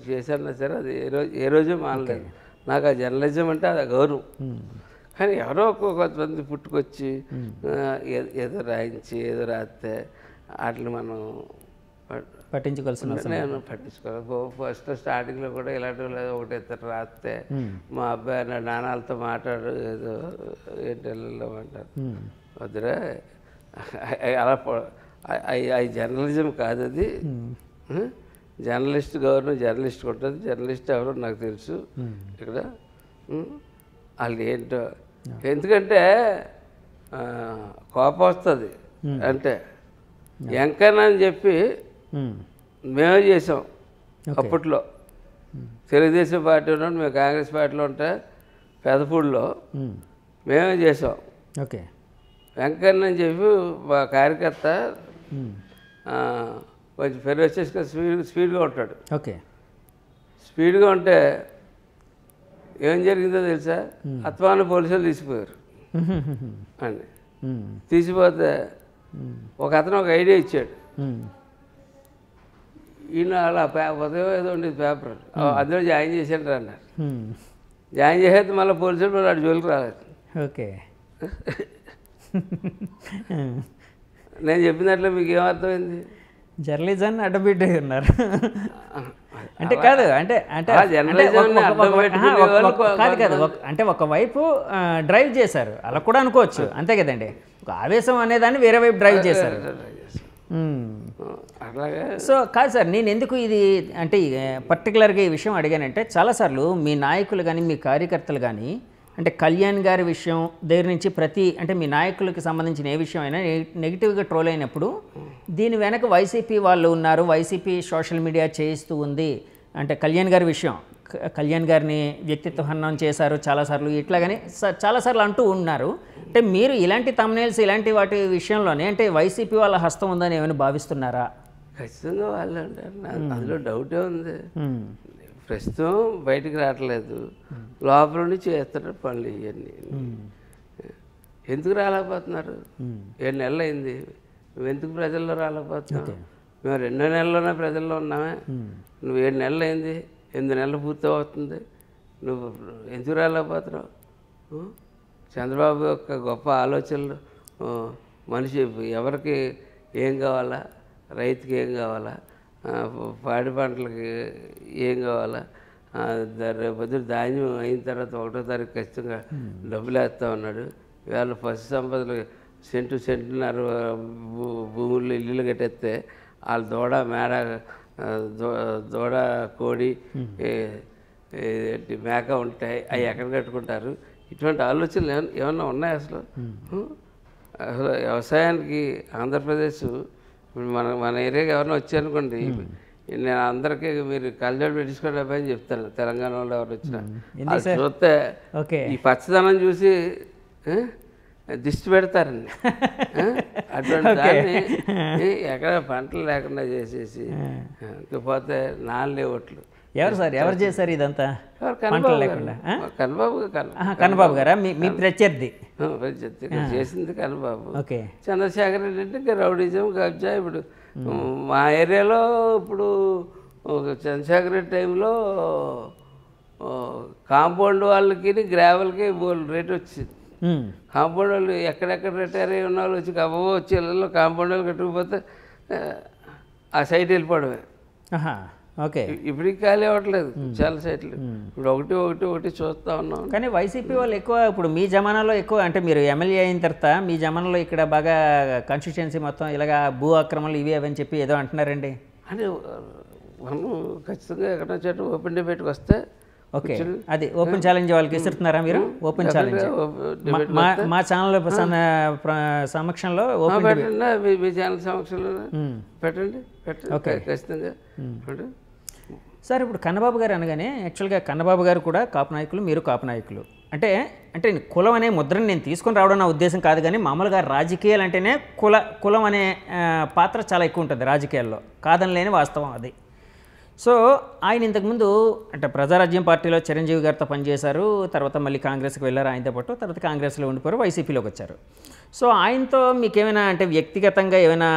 చేశానా సరే అది ఏ రోజు మానలేదు. నాకు ఆ జర్నలిజం అంటే అది గౌరవం. కానీ ఎవరో కొంతమంది పుట్టుకొచ్చి ఏదో రాయించి ఏదో రాస్తే వాటిని మనం పట్టించుకోవాల్సిన నేను పట్టించుకోవాలి. ఫస్ట్ స్టార్టింగ్లో కూడా ఇలాంటి ఒకటి ఇద్దరు రాస్తే మా అబ్బాయి నా నాన్నలతో మాట్లాడు ఏదో ఏంటెల్లో అంటారు. వద్దురా అలా అవి జర్నలిజం కాదు. అది జర్నలిస్ట్ గవర్నమెంట్ జర్నలిస్ట్ ఉంటుంది. జర్నలిస్ట్ ఎవరో నాకు తెలుసు ఇక్కడ వాళ్ళు ఏంటో. ఎందుకంటే కోపం వస్తుంది అంటే ఎంకన్నా అని చెప్పి మేమే చేసాం అప్పట్లో. తెలుగుదేశం పార్టీ ఉన్నాడు, మేము కాంగ్రెస్ పార్టీలో ఉంటే పెదపూడిలో మేమే చేసాం. ఓకే. వెంకన్న అని చెప్పి మా కార్యకర్త కొంచెం ఫెరోషియస్గా స్పీడ్గా ఉంటాడు. ఓకే. స్పీడ్గా ఉంటే ఏం జరిగిందో తెలుసా? అత్వాన పోలీసులు తీసిపోయారు. అని తీసిపోతే ఒక అతను ఒక ఐడియా ఇచ్చాడు. ఈయన అలా ఉదయం ఏదో ఉండేది పేపర్, అందులో జాయిన్ చేశాడు అన్నారు. జాయిన్ చేసేది మళ్ళీ పోలీసులు మళ్ళీ అటు జోలికి రాలేదు. ఓకే. నేను చెప్పినట్లు మీకు ఏమర్థమైంది? జర్నలిజాన్ని అడ్డబిడ్డ ఉన్నారు అంటే కాదు, అంటే అంటే కాదు కాదు, అంటే ఒకవైపు డ్రైవ్ చేశారు అలా కూడా అనుకోవచ్చు, అంతే కదండి. ఒక ఆవేశం అనేదాన్ని వేరే వైపు డ్రైవ్ చేశారు. అట్లాగే. సో కాదు సార్, నేను ఎందుకు ఇది అంటే పర్టికులర్గా ఈ విషయం అడిగానంటే, చాలాసార్లు మీ నాయకులు కానీ మీ కార్యకర్తలు కానీ అంటే కళ్యాణ్ గారి విషయం దగ్గర నుంచి అంటే మీ నాయకులకి సంబంధించిన ఏ విషయం అయినా నెగిటివ్గా ట్రోల్ అయినప్పుడు దీని వెనక వైసీపీ వాళ్ళు ఉన్నారు, వైసీపీ సోషల్ మీడియా చేయిస్తూ ఉంది, అంటే కళ్యాణ్ గారి విషయం, కళ్యాణ్ గారిని వ్యక్తిత్వ హననం చేశారు చాలాసార్లు ఇట్లాగని చాలాసార్లు అంటూ ఉన్నారు. అంటే మీరు ఇలాంటి తమ్నైల్స్ ఇలాంటి వాటి విషయంలోనే అంటే వైసీపీ వాళ్ళ హస్తం ఉందని ఏమైనా భావిస్తున్నారా? ఖచ్చితంగా వాళ్ళు అంటారు, అందులో డౌటే ఉంది. ప్రస్తుతం బయటికి రావట్లేదు, లోపల నుండి చేస్తున్నారు పనులు ఇవన్నీ. ఎందుకు రాలేకపోతున్నారు? 7 నెలలు అయింది, నువ్వు ఎందుకు ప్రజల్లో రాలేకపోతున్నావు? మేము 2 నెలల్లోనే ప్రజల్లో ఉన్నామే, నువ్వు 7 నెలలు అయింది, 8 నెలలు పూర్తి అవుతుంది, నువ్వు ఎందుకు రాలేకపోతున్నావు? చంద్రబాబు యొక్క గొప్ప ఆలోచనలు, మనిషి ఎవరికి ఏం కావాలా, రైతుకి ఏం కావాలా, పాడి పంటలకి ఏం కావాలా, రేపొద్దు ధాన్యం అయిన తర్వాత 1వ తారీఖు ఖచ్చితంగా డబ్బులు వేస్తూ ఉన్నాడు. ఇవాళ పశు సంపదలు సెంటున్నర భూముల్లో ఇల్లులు కట్టేస్తే వాళ్ళ దూడ మేడ దూడ కోడి మేక ఉంటాయి, అవి ఎక్కడ కట్టుకుంటారు? ఇటువంటి ఆలోచనలు ఏమన్నా ఉన్నాయి అసలు? అసలు వ్యవసాయానికి ఆంధ్రప్రదేశ్ మన ఏరియాకి ఎవరైనా వచ్చారనుకోండి, నేను అందరికీ మీరు కళ్ళజోడు పెట్టించుకోండి అబ్బాయి అని చెప్తాను. తెలంగాణ వాళ్ళు ఎవరు వచ్చినా అది చూస్తే ఈ పచ్చదనం చూసి దిష్టి పెడతారండి. అటువంటి దాన్ని ఎక్కడ పంటలు లేకుండా చేసేసి ఇంకపోతే 4 ఓట్లు. ఎవరు సార్, ఎవరు చేశారు ఇదంతా? కన్నబాబు గారా మీ ప్రత్యర్థి? చేసింది కన్నబాబు. చంద్రశేఖర్ రెడ్డి అంటే ఇంకా రౌడీజం కబ్జా. ఇప్పుడు మా ఏరియాలో ఇప్పుడు చంద్రశేఖర్ రెడ్డి టైంలో కాంపౌండ్ వాళ్ళకి గ్రావెల్కి రేట్ వచ్చింది. కాంపౌండ్ వాళ్ళు ఎక్కడెక్కడ రిటైర్ అయ్యి ఉన్న వాళ్ళు వచ్చి కబ్బో వచ్చి ఇళ్ళలో కాంపౌండ్ వాళ్ళు కట్టుకుపోతే ఆ సైట్ వెళ్ళిపోవడమే. ఓకే. ఇప్పటికి ఖాళీ అవ్వట్లేదు చాలా సైట్లు. ఇప్పుడు ఒకటి చూస్తూ ఉన్నాం. కానీ వైసీపీ వాళ్ళు ఎక్కువ ఇప్పుడు మీ జమానాలో ఎక్కువ, అంటే మీరు ఎమ్మెల్యే అయిన తర్వాత మీ జమానాలో ఇక్కడ బాగా కాన్స్టిట్యుయెన్సీ మొత్తం ఇలాగా భూ ఆక్రమణలు ఇవి అవని చెప్పి ఏదో అంటున్నారండి. అంటే మనం ఖచ్చితంగా ఎక్కడ చెట్టు ఓపెన్ డిబేట్కి వస్తే ఓకే, అది ఓపెన్ ఛాలెంజ్ వాళ్ళకి ఇస్తున్నారా మీరు? ఓపెన్ ఛాలెంజ్ మా ఛానల్ సమక్షంలో పెట్టండి, మీ ఛానల్ సమక్షంలో పెట్టండి. ఓకే, ఖచ్చితంగా. సార్, ఇప్పుడు కన్నబాబు గారు అనగానే యాక్చువల్గా కన్నబాబు గారు కూడా కాపు నాయకులు, మీరు కాపు నాయకులు. అంటే కులం అనే ముద్రని నేను తీసుకొని రావడం నా ఉద్దేశం కాదు, కానీ మామూలుగా రాజకీయాలు అంటేనే కులం అనే పాత్ర చాలా ఎక్కువ ఉంటుంది రాజకీయాల్లో, కాదనలేని వాస్తవం అది. సో ఆయన ఇంతకుముందు అంటే ప్రజారాజ్యం పార్టీలో చిరంజీవి గారితో పనిచేశారు, తర్వాత మళ్ళీ కాంగ్రెస్కి వెళ్ళారు ఆయనతో పాటు, తర్వాత కాంగ్రెస్లో ఉండిపోయారు, వైసీపీలోకి వచ్చారు. సో ఆయనతో మీకేమైనా అంటే వ్యక్తిగతంగా ఏమైనా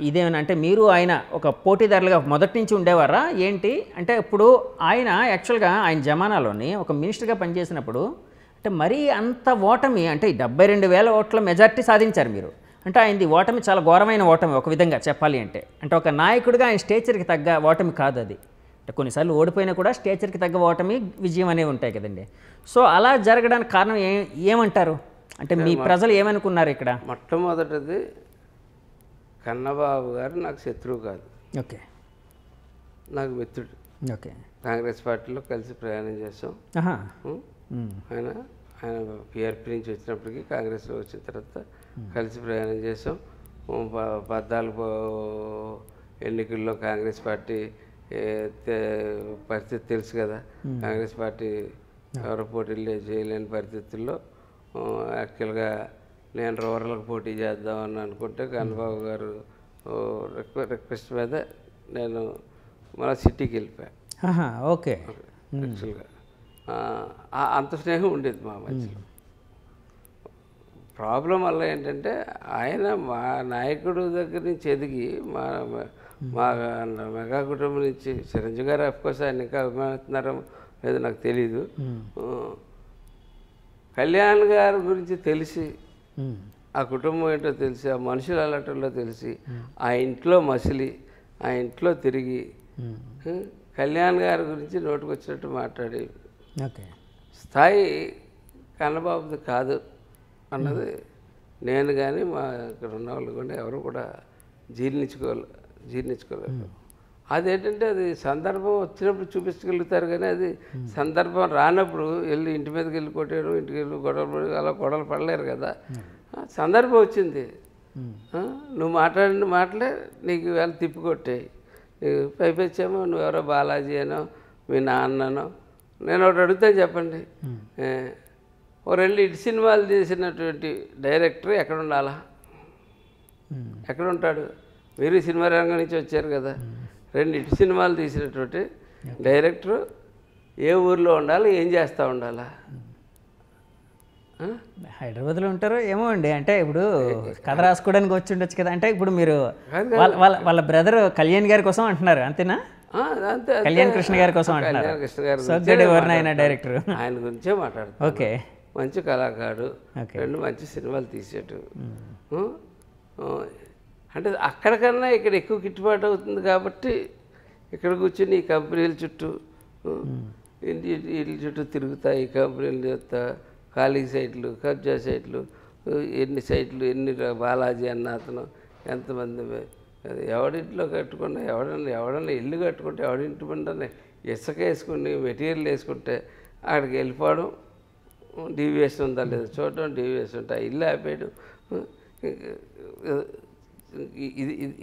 ఇదేమైనా అంటే మీరు ఆయన ఒక పోటీదారులుగా మొదటి నుంచి ఉండేవారా ఏంటి? అంటే ఇప్పుడు ఆయన యాక్చువల్గా ఆయన జమానాలోని ఒక మినిస్టర్గా పనిచేసినప్పుడు అంటే మరీ అంత ఓటమి అంటే 72,000 ఓట్ల మెజార్టీ సాధించారు మీరు. అంటే ఆయనది ఓటమి చాలా ఘోరమైన ఓటమి ఒక విధంగా చెప్పాలి అంటే. అంటే ఒక నాయకుడిగా ఆయన స్టేచర్కి తగ్గ ఓటమి కాదు అది. అంటే కొన్నిసార్లు ఓడిపోయినా కూడా స్టేచర్కి తగ్గ ఓటమి విజయం అనేవి ఉంటాయి కదండి. సో అలా జరగడానికి కారణం ఏమంటారు? అంటే మీ ప్రజలు ఏమనుకున్నారు ఇక్కడ? మొట్టమొదటిది కన్నబాబు గారు నాకు శత్రువు కాదు, ఓకే, నాకు మిత్రుడు. ఓకే, కాంగ్రెస్ పార్టీలో కలిసి ప్రయాణం చేసాం. ఆయన పిఆర్పి నుంచి వచ్చినప్పటికీ కాంగ్రెస్లో వచ్చిన తర్వాత కలిసి ప్రయాణం చేసాం. 14 ఎన్నికల్లో కాంగ్రెస్ పార్టీ పరిస్థితి తెలుసు కదా. కాంగ్రెస్ పార్టీ ఎవరు పోటీలు చేయలేని పరిస్థితుల్లో యాక్చువల్గా నేను రూరల్కి పోటీ చేద్దామని అనుకుంటే కన్నబాబు గారు రిక్వెస్ట్ మీద నేను మన సిటీకి వెళ్ళిపోయాను. ఓకే, యాక్చువల్గా అంత స్నేహం ఉండేది మా మధ్యలో. ప్రాబ్లం వల్ల ఏంటంటే ఆయన మా నాయకుడు దగ్గర నుంచి ఎదిగి మా మెగా కుటుంబం నుంచి చిరంజీవి గారు అఫ్కోర్స్ ఆయన ఇంకా అభిమానిస్తున్నారో లేదో నాకు తెలీదు. కళ్యాణ్ గారి గురించి తెలిసి, ఆ కుటుంబం ఏంటో తెలిసి, ఆ మనుషులు అలాంటిలో తెలిసి, ఆ ఇంట్లో మసిలి, ఆ ఇంట్లో తిరిగి కళ్యాణ్ గారి గురించి నోటుకు వచ్చినట్టు మాట్లాడి స్థాయి కన్నబాబుది కాదు అన్నది నేను కానీ మా ఇక్కడ ఉన్న వాళ్ళు కూడా ఎవరు కూడా జీర్ణించుకోలేదు. అదేంటంటే అది సందర్భం వచ్చినప్పుడు చూపించగలుగుతారు, కానీ అది సందర్భం రానప్పుడు వెళ్ళి ఇంటి మీదకి వెళ్ళి కొట్టారు, ఇంటికి వెళ్ళి గొడవలు పడి అలా గొడవలు పడలేరు కదా. సందర్భం వచ్చింది, నువ్వు మాట్లాడిన మాటలే నీకు వేళ తిప్పికొట్టాయి. నీకు పైపెచ్చామో నువ్వెవరో బాలాజీ అనో మీ నాన్ననో. నేను ఒకటి అడుగుతా చెప్పండి, ఓ 2 హిట్ సినిమాలు తీసినటువంటి డైరెక్టర్ ఎక్కడ ఉండాలా? ఎక్కడ ఉంటాడు? మీరు సినిమా రంగం నుంచి వచ్చారు కదా. 2 హిట్ సినిమాలు తీసినటువంటి డైరెక్టరు ఏ ఊర్లో ఉండాలి, ఏం చేస్తూ ఉండాలా? హైదరాబాద్లో ఉంటారు ఏమో అండి. అంటే ఇప్పుడు కథ రాసుకోవడానికి వచ్చి ఉండొచ్చు కదా. అంటే ఇప్పుడు మీరు వాళ్ళ బ్రదర్ కళ్యాణ్ గారి కోసం అంటున్నారు అంతేనా? అంతే, కళ్యాణ్ కృష్ణ గారి కోసం అంటున్నారు. కళ్యాణ్ కృష్ణ గారు ఎవరినైనా డైరెక్టర్ ఆయన గురించే మాట్లాడుతారు. ఓకే, మంచి కళాకారుడు, 2 మంచి సినిమాలు తీసేటు. అంటే అక్కడికన్నా ఇక్కడ ఎక్కువ గిట్టుబాటు అవుతుంది కాబట్టి ఇక్కడ కూర్చొని ఈ కంపెనీల చుట్టూ ఇళ్ళ చుట్టూ తిరుగుతాయి. ఈ కంపెనీలు చెప్తా, ఖాళీ సైట్లు, కబ్జా సైట్లు, ఎన్ని సైట్లు, ఎన్ని బాలాజీ అన్న అతను ఎంతమంది ఎవడింట్లో కట్టుకున్నా, ఎవడన్నా ఇల్లు కట్టుకుంటే ఎవడింటి పంటనే ఇసుక వేసుకుని మెటీరియల్ వేసుకుంటే అక్కడికి వెళ్ళిపోవడం, డీవియేషన్ ఉందా లేదా చూడటం, డీవియేషన్ ఉంటాయి, ఇల్లు ఆపేయడం,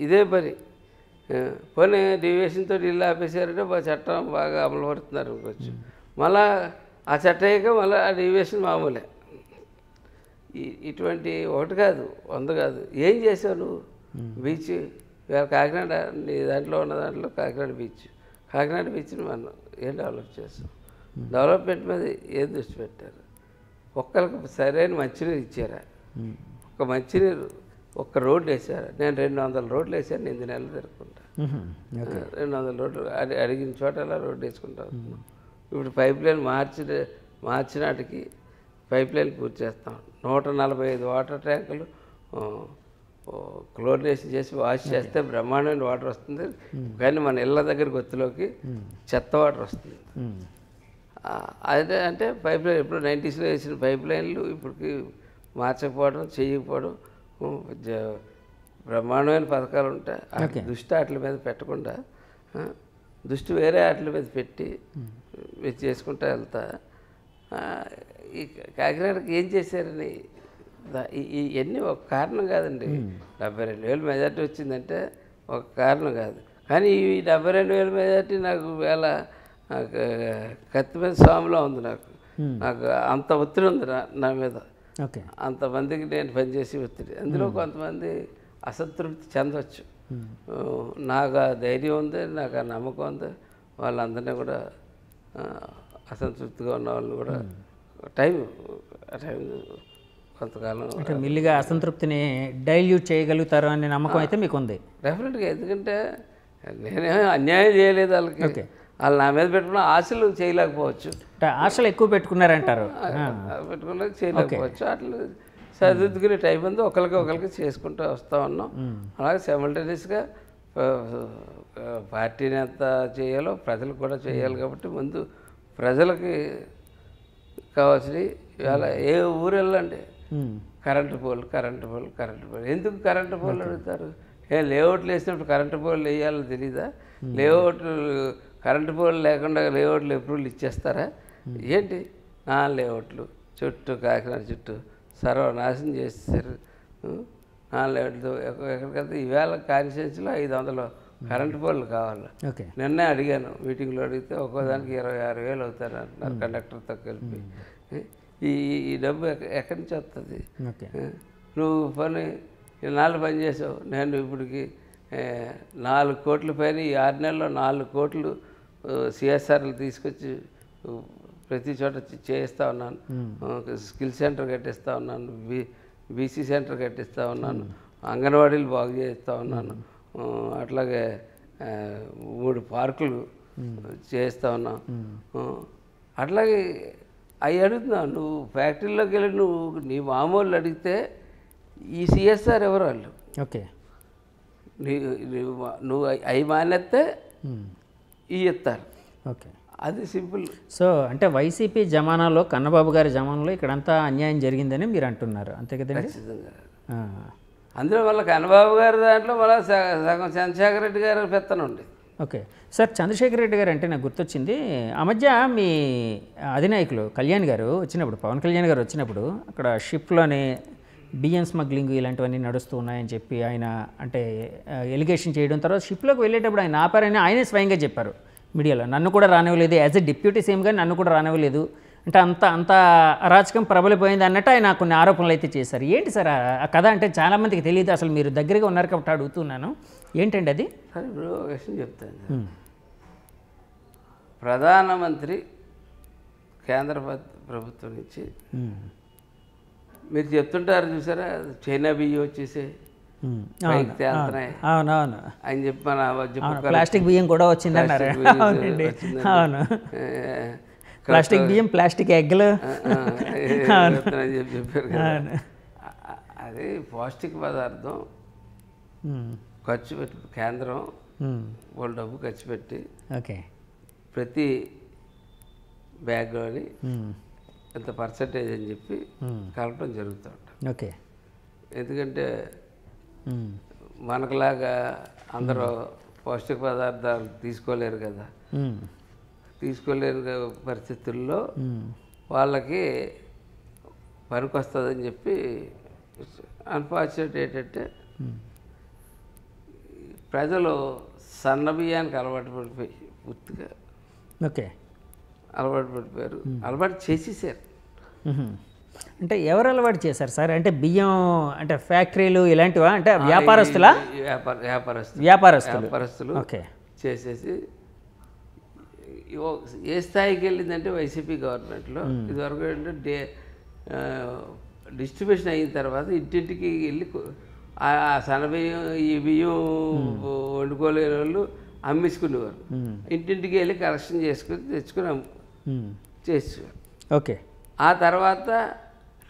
ఇదే పని. పోనీ డీవియేషన్తో ఇల్లు ఆపేసారంటే చట్టం బాగా అమలు పడుతున్నారు అనుకోవచ్చు. మళ్ళా ఆ చట్టం అయ్యాక మళ్ళీ ఆ డీవియేషన్ మామూలే. ఇటువంటి ఒకటి కాదు, 100 కాదు. ఏం చేసావు నువ్వు? బీచ్ ఇవాళ కాకినాడ, నీ దాంట్లో ఉన్న దాంట్లో కాకినాడ బీచ్ని మనం ఏం డెవలప్ చేస్తాం? డెవలప్మెంట్ మీద ఏం దృష్టి పెట్టారు? ఒక్కరికి సరైన మంచినీరు ఇచ్చారా? ఒక మంచినీరు, ఒక్క రోడ్డు వేసారా? నేను 200 రోడ్లు వేసాను, 8 నెలలు తిరుగుకుంటా. 200 రోడ్లు అడిగిన చోట ఎలా రోడ్డు వేసుకుంటా. ఇప్పుడు పైప్ లైన్ మార్చి నాటికి పైప్ లైన్ పూర్తి చేస్తాం. 145 వాటర్ ట్యాంకులు క్లోరినేషన్ చేసి వాష్ చేస్తే బ్రహ్మాండమైన వాటర్ వస్తుంది. కానీ మన ఇళ్ళ దగ్గర గొత్తులోకి చెత్త వాటర్ వస్తుంది. అదే అంటే పైప్ లైన్ ఎప్పుడు 90స్లో వేసిన పైప్ లైన్లు ఇప్పటికి మార్చకపోవడం, చేయకపోవడం, బ్రహ్మాండమైన పథకాలు ఉంటాయి. దృష్టి వాటి మీద పెట్టకుండా దృష్టి వేరే వాటి మీద పెట్టి చేసుకుంటూ వెళ్తా. ఈ కాకినాడకి ఏం చేశారని ఇవన్నీ ఒక కారణం కాదండి. 72,000 మెజార్టీ వచ్చిందంటే ఒక కారణం కాదు. కానీ ఈ 72,000 మెజార్టీ నాకు వేళ కత్తి మీద స్వామిలో ఉంది. నాకు అంత ఒత్తిడి ఉంది నా మీద. అంతమందికి నేను పనిచేసి ఒత్తిడి. అందులో కొంతమంది అసంతృప్తి చెందవచ్చు. నాకు ఆ ధైర్యం ఉంది, నాకు ఆ నమ్మకం ఉంది. వాళ్ళందరినీ కూడా అసంతృప్తిగా ఉన్న వాళ్ళని కూడా టైం కొంతకాలం మిల్లిగా అసంతృప్తిని డైల్యూట్ చేయగలుగుతారు అనే నమ్మకం అయితే మీకు ఉంది డెఫినెట్గా. ఎందుకంటే నేనేమో అన్యాయం చేయలేదు వాళ్ళకి. వాళ్ళు నా మీద పెట్టుకున్న ఆశలు చేయలేకపోవచ్చు. ఆశలు ఎక్కువ పెట్టుకున్నారంటారు, పెట్టుకున్నా చేయలేకపోవచ్చు. అట్లా సరిదిద్దుకునే టైం ఉంది. ఒకరికి చేసుకుంటూ వస్తూ ఉన్నాం. అలాగే సైమల్టేనియస్గా పార్టీని ఎంత చేయాలో ప్రజలకు కూడా చేయాలి. కాబట్టి ముందు ప్రజలకి కావాల్సినవి ఇవాళ ఏ ఊరు వెళ్ళండి కరెంటు పోలు. ఎందుకు కరెంటు పోలు అడుగుతారు? లేఅవుట్లు వేసినప్పుడు కరెంటు పోలు వేయాలో తెలీదా? లేఅవుట్లు కరెంటు పోలు లేకుండా లేఅవుట్లు అప్రూవల్ ఇచ్చేస్తారా ఏంటి? లేఅవుట్లు చుట్టూ కాకినాడ చుట్టూ సర్వనాశనం చేస్తారు. లేఅవుట్లు ఎక్కడికైతే ఈవేళ కాన్స్టిట్యున్సీలో 500 కరెంటు పోలు కావాలి. నిన్నే అడిగాను, మీటింగ్లో అడిగితే ఒక్కోదానికి 26,000 అవుతారు అంటున్నారు కండక్టర్తో కలిపి. ఈ డబ్బు ఎక్కడి నుంచి వస్తుంది? నువ్వు పని 4 పని చేసావు. నేను ఇప్పటికి 4 కోట్ల పైన ఈ 6 నెలల్లో 4 కోట్లు సిఎస్ఆర్లు తీసుకొచ్చి ప్రతి చోట చేయిస్తూ ఉన్నాను. స్కిల్ సెంటర్ కట్టిస్తూ ఉన్నాను. బీసీ సెంటర్ కట్టిస్తూ ఉన్నాను, అంగన్వాడీలు బాగు చేస్తూ ఉన్నాను, అట్లాగే 3 పార్కులు చేస్తూ ఉన్నాం. అట్లాగే అవి అడుగుతున్నావు, నువ్వు ఫ్యాక్టరీలోకి వెళ్ళి నీ మామూలు అడిగితే ఈ సిఎస్ఆర్ ఎవరు వాళ్ళు? ఓకే, నువ్వు అవి మానేస్తే ఇవి ఇస్తారు. ఓకే, అది సింపుల్. సో అంటే వైసీపీ జమానాలో, కన్నబాబు గారి జమానాలో ఇక్కడంతా అన్యాయం జరిగిందని మీరు అంటున్నారు, అంతే కదండి? ఖచ్చితంగా. అందులో మళ్ళీ కన్నబాబు గారి దాంట్లో మళ్ళీ సగం చంద్రశేఖర రెడ్డి గారి పెత్తనం ఉంది. ఓకే సార్, చంద్రశేఖర రెడ్డి గారు అంటే నాకు గుర్తొచ్చింది, ఆ మధ్య మీ అధినాయకులు కళ్యాణ్ గారు వచ్చినప్పుడు, పవన్ కళ్యాణ్ గారు వచ్చినప్పుడు అక్కడ షిప్లోనే బియ్యం స్మగ్లింగ్ ఇలాంటివన్నీ నడుస్తూ ఉన్నాయని చెప్పి ఆయన అంటే ఎలిగేషన్ చేయడం, తర్వాత షిప్లోకి వెళ్ళేటప్పుడు ఆయన ఆపారని ఆయనే స్వయంగా చెప్పారు మీడియాలో. నన్ను కూడా రానివ్వలేదు, యాజ్ ఎ డిప్యూటీ సీఎంగా నన్ను కూడా రానివ్వలేదు అంటే అంత అరాచకం ప్రబలిపోయింది అన్నట్టు ఆయన కొన్ని ఆరోపణలు అయితే చేశారు. ఏంటి సార్ ఆ కథ? అంటే చాలామందికి తెలియదు, అసలు మీరు దగ్గరగా ఉన్నారు కాబట్టి అడుగుతున్నాను, ఏంటండి అది? సరే ఇప్పుడు ఒక విషయం చెప్తాను. ప్రధానమంత్రి కేంద్ర ప్రభుత్వం నుంచి మీరు చెప్తుంటారు చూసారా, చైనా బియ్యం వచ్చేసి తేలుతున్నాయి అవునవును అని చెప్పి మన ప్లాస్టిక్ బియ్యం కూడా వచ్చిందన్నారు. అవునండి, అవును, ప్లాస్టిక్ బియ్యం, ప్లాస్టిక్ ఎగ్లు చెప్పారు కదా. అది పౌష్టిక పదార్థం ఖర్చు పెట్టి కేంద్రం వాళ్ళ డబ్బు ఖర్చు పెట్టి ఓకే ప్రతి బ్యాగ్లోని ఎంత పర్సంటేజ్ అని చెప్పి కలపడం జరుగుతూ ఉంటుంది. ఓకే, ఎందుకంటే మనకులాగా అందరూ పౌష్టిక పదార్థాలు తీసుకోలేరు కదా. తీసుకోలేని పరిస్థితుల్లో వాళ్ళకి పనికొస్తుందని చెప్పి, అన్ఫార్చునేట్ ఏంటంటే ప్రజలు సన్న బియ్యానికి అలవాటు పడిపోయి పూర్తిగా ఓకే అలవాటు పడిపోయారు, అలవాటు చేసేసారు. అంటే ఎవరు అలవాటు చేశారు సార్? అంటే బియ్యం అంటే ఫ్యాక్టరీలు ఇలాంటివా? అంటే వ్యాపారస్తులా? వ్యాపారస్తులు ఓకే చేసేసి ఏ స్థాయికి వెళ్ళిందంటే వైసీపీ గవర్నమెంట్లో ఇదివరకు ఏంటంటే డిస్ట్రిబ్యూషన్ అయిన తర్వాత ఇంటింటికి వెళ్ళి ఆ సన్నబియ్యం ఈ బియ్యం వండుకోలేని వాళ్ళు అమ్మేసుకునేవారు. ఇంటింటికి వెళ్ళి కలెక్షన్ తెచ్చుకుని చేసేవారు. ఓకే, ఆ తర్వాత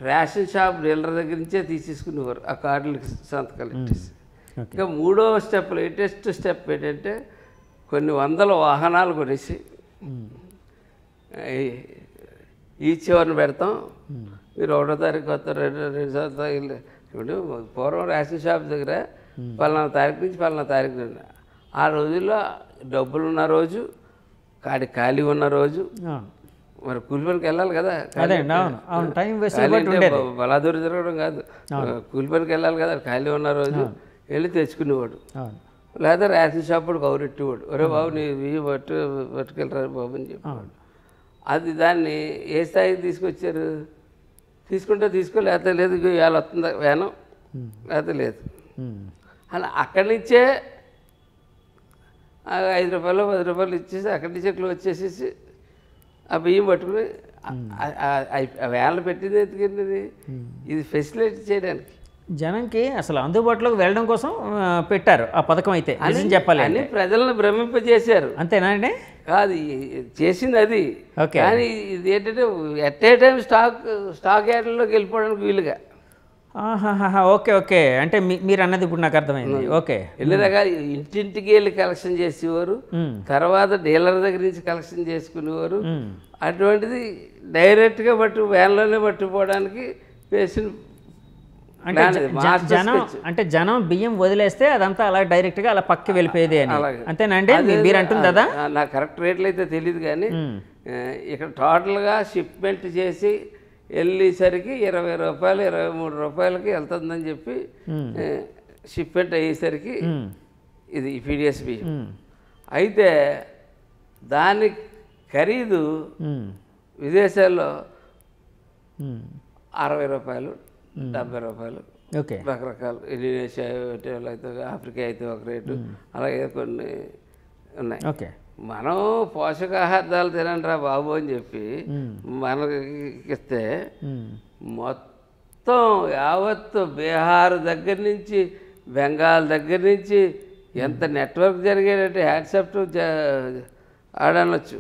రేషన్ షాప్ డీలర్ దగ్గర నుంచే తీసేసుకునేవారు ఆ కార్డులకి సంతకాలు ఇచ్చేసి. ఇంకా 3వ స్టెప్, లేటెస్ట్ స్టెప్ ఏంటంటే కొన్ని వందల వాహనాలు కొనేసి ఈ చివరిని పెడతాం, మీరు 1వ తారీఖు వస్తారు, 2 తారీఖు. ఇప్పుడు పూర్వం రేషన్ షాప్ దగ్గర పలానా తారీఖు నుంచి పలానా తారీఖు నుండి, ఆ రోజుల్లో డబ్బులు ఉన్న రోజు, ఖాళీ ఉన్న రోజు, మరి కూలి పనికి వెళ్ళాలి కదా, బలాదూరి తిరగడం కాదు, కూలి పనికి వెళ్ళాలి కదా, ఖాళీ ఉన్న రోజు వెళ్ళి తెచ్చుకునేవాడు. లేదా రేషన్ షాప్ కౌరెట్టేవాడు, ఒరే బాబు నీ బియ్యం పట్టుకెళ్ళరా బాబు అని చెప్పేవాడు. అది దాన్ని ఏ స్థాయికి తీసుకొచ్చారు? తీసుకుంటే లేకపోతే లేదు, వేళ వస్తుందా వేనం, లేకపోతే లేదు అలా అక్కడి నుంచే 5 రూపాయలు 10 రూపాయలు ఇచ్చేసి అక్కడి నుంచి ఇట్లా వచ్చేసేసి ఆ బియ్యం పట్టుకుని వేళ పెట్టింది ఎందుకండి, ఇది ఫెసిలిటీ చేయడానికి, జనంకి అసలు అందుబాటులోకి వెళ్ళడం కోసం పెట్టారు ఆ పథకం. అయితే నిజం చెప్పాలి అని ప్రజలను భ్రమింపజేశారు, అంతేనా అండి? కాదు, చేసింది అది. కానీ ఇది ఏంటంటే ఎట్ ఏ టైం స్టాక్ యార్డ్లోకి వెళ్ళిపోవడానికి వీలుగా. ఓకే ఓకే, అంటే మీరు అన్నది ఇప్పుడు నాకు అర్థమైంది. ఓకే, వెళ్ళేదాకా ఇంటింటికి వెళ్ళి కలెక్షన్ చేసేవారు, తర్వాత డీలర్ దగ్గర నుంచి కలెక్షన్ చేసుకునేవారు. అటువంటిది డైరెక్ట్గా వ్యాన్లోనే పట్టుకుపోవడానికి వేసిన జనం బియ్యం వదిలేస్తే అదంతా అలా డైరెక్ట్గా అలా పక్కకి వెళ్ళిపోయేది అని, అంతేనండి మీరు అంటుంది కదా? నాకు కరెక్ట్ రేట్లు అయితే తెలియదు, కానీ ఇక్కడ టోటల్గా షిప్మెంట్ చేసి వెళ్ళేసరికి 20 రూపాయలు 23 రూపాయలకి వెళ్తుందని చెప్పి షిప్మెంట్ అయ్యేసరికి ఇది పీడిఎస్ బియ్యం. అయితే దాని ఖరీదు విదేశాల్లో 60 రూపాయలు 70 రూపాయలు, రకరకాలు, ఇండోనేషియా అయితే, ఆఫ్రికా అయితే ఒక రేటు, అలాగే కొన్ని ఉన్నాయి. ఓకే, మనం పోషకాహారాలు తినండి రా బాబు అని చెప్పి మనకి ఇస్తే మొత్తం యావత్తు బీహార్ దగ్గర నుంచి బెంగాల్ దగ్గర నుంచి ఎంత నెట్వర్క్ జరిగేటట్టు హ్యాట్సప్ ఆడనొచ్చు.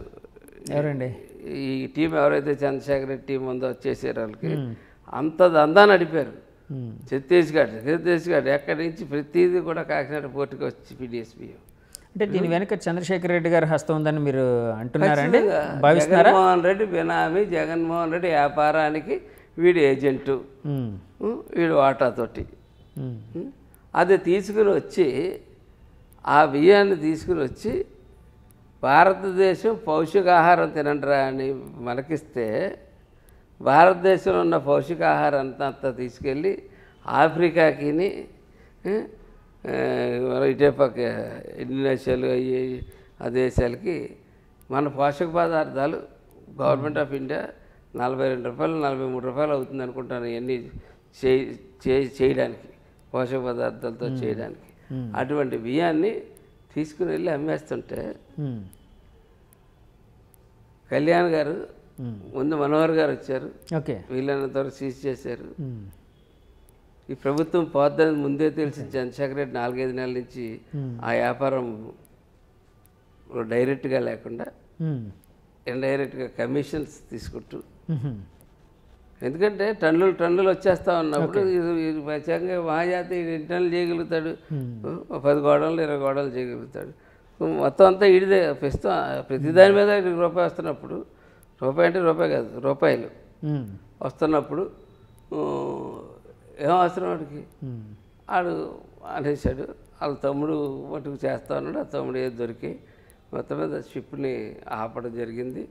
ఎవరండి ఈ టీం ఎవరైతే చంద్రశేఖర్ రెడ్డి టీం ఉందో చేసారు వాళ్ళకి అంత దందా నడిపారు. ఛత్తీస్గఢ్ ఎక్కడి నుంచి ప్రతిదీ కూడా కాకినాడ పోర్టుకి వచ్చి PDSP. అంటే దీని వెనక చంద్రశేఖర్ రెడ్డి గారి హస్తం ఉందని మీరు అంటున్నారండి, భావిస్తున్నారా? జగన్మోహన్ రెడ్డి బినామీ, జగన్మోహన్ రెడ్డి వ్యాపారానికి వీడు ఏజెంటు, వీడు వాటాతోటి అది తీసుకుని వచ్చి ఆ బియ్యాన్ని తీసుకుని వచ్చి భారతదేశం పౌష్టికాహారం తినండిరా అని మనకిస్తే భారతదేశంలో ఉన్న పౌష్టికాహారం అంతా తీసుకెళ్ళి ఆఫ్రికాకి ఇటే పక్క ఇండోనేషియాలు ఆ దేశాలకి మన పోషక పదార్థాలు గవర్నమెంట్ ఆఫ్ ఇండియా 42 రూపాయలు 43 రూపాయలు అవుతుంది అనుకుంటాను ఇవన్నీ చేయడానికి, పోషక పదార్థాలతో చేయడానికి. అటువంటి బియ్యాన్ని తీసుకుని వెళ్ళి అమ్మేస్తుంటే కళ్యాణ్ గారు ముందు మనోహర్ గారు వచ్చారు, వీళ్ళైనంత వరకు సీజ్ చేశారు. ఈ ప్రభుత్వం పోద్దని ముందే తెలిసి చంద్రశేఖర్ రెడ్డి 4-5 నెలల నుంచి ఆ వ్యాపారం డైరెక్ట్గా లేకుండా ఇండైరెక్ట్గా కమిషన్స్ తీసుకుంటూ, ఎందుకంటే టన్నులు వచ్చేస్తా ఉన్నప్పుడు ఇది ప్రత్యేకంగా మహాజాతి 2 టన్నులు చేయగలుగుతాడు, 10 గోడలు 20 గోడలు చేయగలుగుతాడు. మొత్తం అంతా ఇడిదే ప్రస్తుతం ప్రతి దాని మీద రూపాయి వస్తున్నప్పుడు, రూపాయి అంటే రూపాయి కాదు రూపాయలు వస్తున్నప్పుడు ఏం అవసరం వాడికి, ఆడు అనేసాడు. వాళ్ళ తమ్ముడు మటుకు చేస్తా ఉన్నాడు, ఆ తమ్ముడు ఏది దొరికి మొత్తం మీద షిప్ని ఆపడం జరిగింది.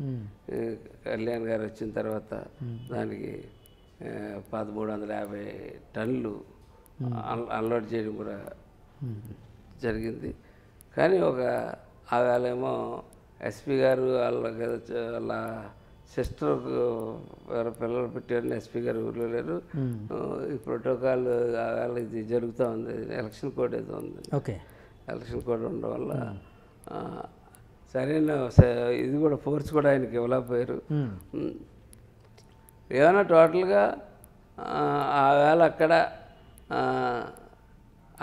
కళ్యాణ్ గారు వచ్చిన తర్వాత దానికి 1350 టన్నులు అన్లోడ్ చేయడం కూడా జరిగింది. కానీ ఆవేళేమో ఎస్పీ గారు వాళ్ళ సిస్టర్కు వేరే పిల్లలు పెట్టారని ఎస్పీ గారు ఊళ్ళో లేరు. ఈ ప్రోటోకాల్ ఆవేళ ఇది జరుగుతూ ఉంది, ఎలక్షన్ కోడ్ ఏదో ఉంది, ఎలక్షన్ కోడ్ ఉండడం వల్ల సరైన ఇది కూడా ఫోర్స్ కూడా ఆయనకి ఇవ్వలేకపోయారు. ఏమైనా టోటల్గా ఆవేళ అక్కడ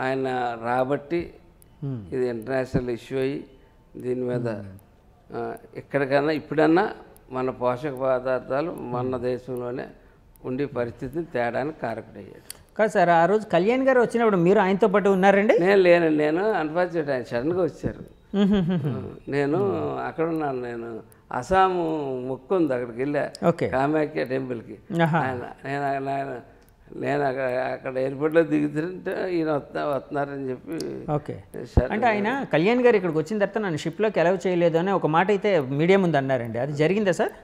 ఆయన రాబట్టి ఇది ఇంటర్నేషనల్ ఇష్యూ అయ్యి దీని మీద ఎక్కడికన్నా ఇప్పుడన్నా మన పోషక పదార్థాలు మన దేశంలోనే ఉండే పరిస్థితిని తేడానికి కారకుడయ్యాడు. కాదు సార్, ఆ రోజు కళ్యాణ్ గారు వచ్చినప్పుడు మీరు ఆయనతో పాటు ఉన్నారండి? నేను అన్ఫార్చునేట్ ఆయన సడన్గా వచ్చారు. నేను అక్కడ ఉన్నాను, నేను అస్సాము మొక్కు ఉంది అక్కడికి వెళ్ళా, కామాఖ్య టెంపుల్కి. నేను అక్కడ ఎయిర్పోర్ట్లో దిగుతుంటే ఈయన వస్తున్నారని చెప్పి. అంటే ఆయన కళ్యాణ్ గారు ఇక్కడికి వచ్చిన తర్వాత నన్ను షిప్లోకి అలౌ చేయలేదు అని ఒక మాట అయితే మీడియా ముందు అన్నారండి, అది జరిగిందా సార్?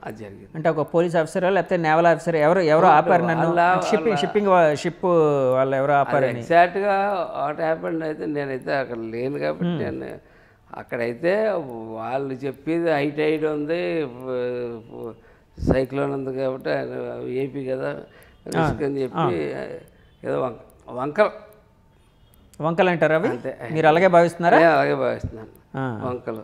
అది జరిగింది. అంటే ఒక పోలీస్ ఆఫీసర్ లేకపోతే నేవల్ ఆఫీసర్ ఎవరో ఆపారు నన్ను, షిప్ వాళ్ళు ఎవరో ఆపారు. ఎగ్జాక్ట్గా వాట్ హ్యాపెండ్ అయితే నేనైతే అక్కడ లేను కాబట్టి నేను అక్కడైతే వాళ్ళు చెప్పేది హైట్ ఉంది, సైక్లోన్ ఉంది కాబట్టి ఆయన ఏపీ కదా రిస్క్ అని చెప్పి ఏదో వంకలు అంటారు అవి. మీరు అలాగే భావిస్తున్నారా? అలాగే భావిస్తున్నాను. వంకలు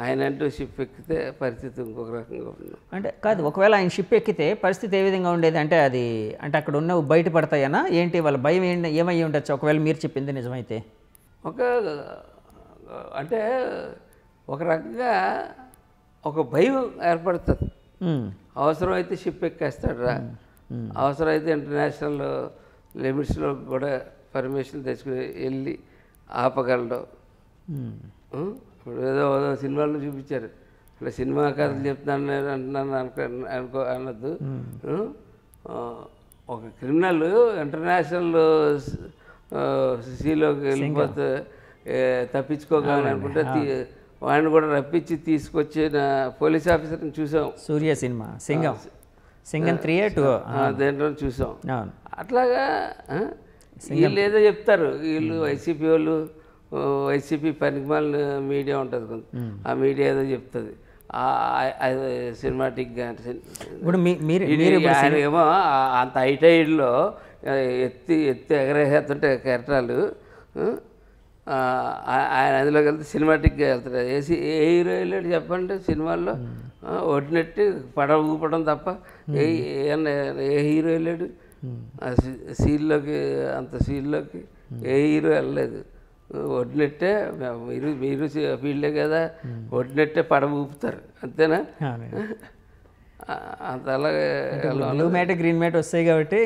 ఆయన అంటూ షిప్ ఎక్కితే పరిస్థితి ఇంకొక రకంగా ఉంది. అంటే కాదు, ఒకవేళ ఆయన షిప్ ఎక్కితే పరిస్థితి ఏ విధంగా ఉండేది అంటే అది అంటే అక్కడ ఉన్నవి బయటపడతాయనా ఏంటి, వాళ్ళ భయం ఏమై ఉండొచ్చు ఒకవేళ మీరు చెప్పింది నిజమైతే? అంటే ఒక రకంగా ఒక భయం ఏర్పడుతుంది. అవసరమైతే షిప్ ఎక్కేస్తాడు రా, అవసరమైతే ఇంటర్నేషనల్ లిమిట్స్లో కూడా పర్మిషన్ తెచ్చుకుని వెళ్ళి ఆపగలడు. ఇప్పుడు ఏదో సినిమాల్లో చూపించారు, ఇలా సినిమా కథలు చెప్తున్నాను నేను అంటున్నాను అనద్దు. ఒక క్రిమినల్ ఇంటర్నేషనల్ సీలోకి వెళ్ళిపోతే తప్పించుకోగలని అనుకుంటే వాడిని కూడా రప్పించి తీసుకొచ్చిన పోలీస్ ఆఫీసర్ని చూసాం. సూర్య సినిమా సింగం 3 2 దేంట్లో చూసాం. అట్లాగా వీళ్ళు ఏదో చెప్తారు, వీళ్ళు వైసీపీ వాళ్ళు, వైసీపీ పనికిమాలిన మీడియా ఉంటుంది కొంత, ఆ మీడియా ఏదో చెప్తుంది సినిమాటిక్గా. ఆయన ఏమో అంత హైటైడ్లో ఎత్తి ఎగరేస్తుంటే కెరటాలు, ఆయన అందులోకి వెళ్తే సినిమాటిక్గా వెళ్తాడు. ఏ హీరో వెళ్ళాడు చెప్పండి సినిమాల్లో? ఒడినెట్టి పడవ ఊపడం తప్ప ఏ హీరో వెళ్ళాడు? ఆ సీల్లోకి అంత సీల్లోకి ఏ హీరో వెళ్ళలేదు. ఒడినట్టే మీరు ఫీల్డే కదా, ఒడినట్టే పడవ ఊపుతారు అంతేనా. అంత అలాగే బ్లూ మ్యాట్ గ్రీన్ మ్యాట్ వస్తాయి కాబట్టి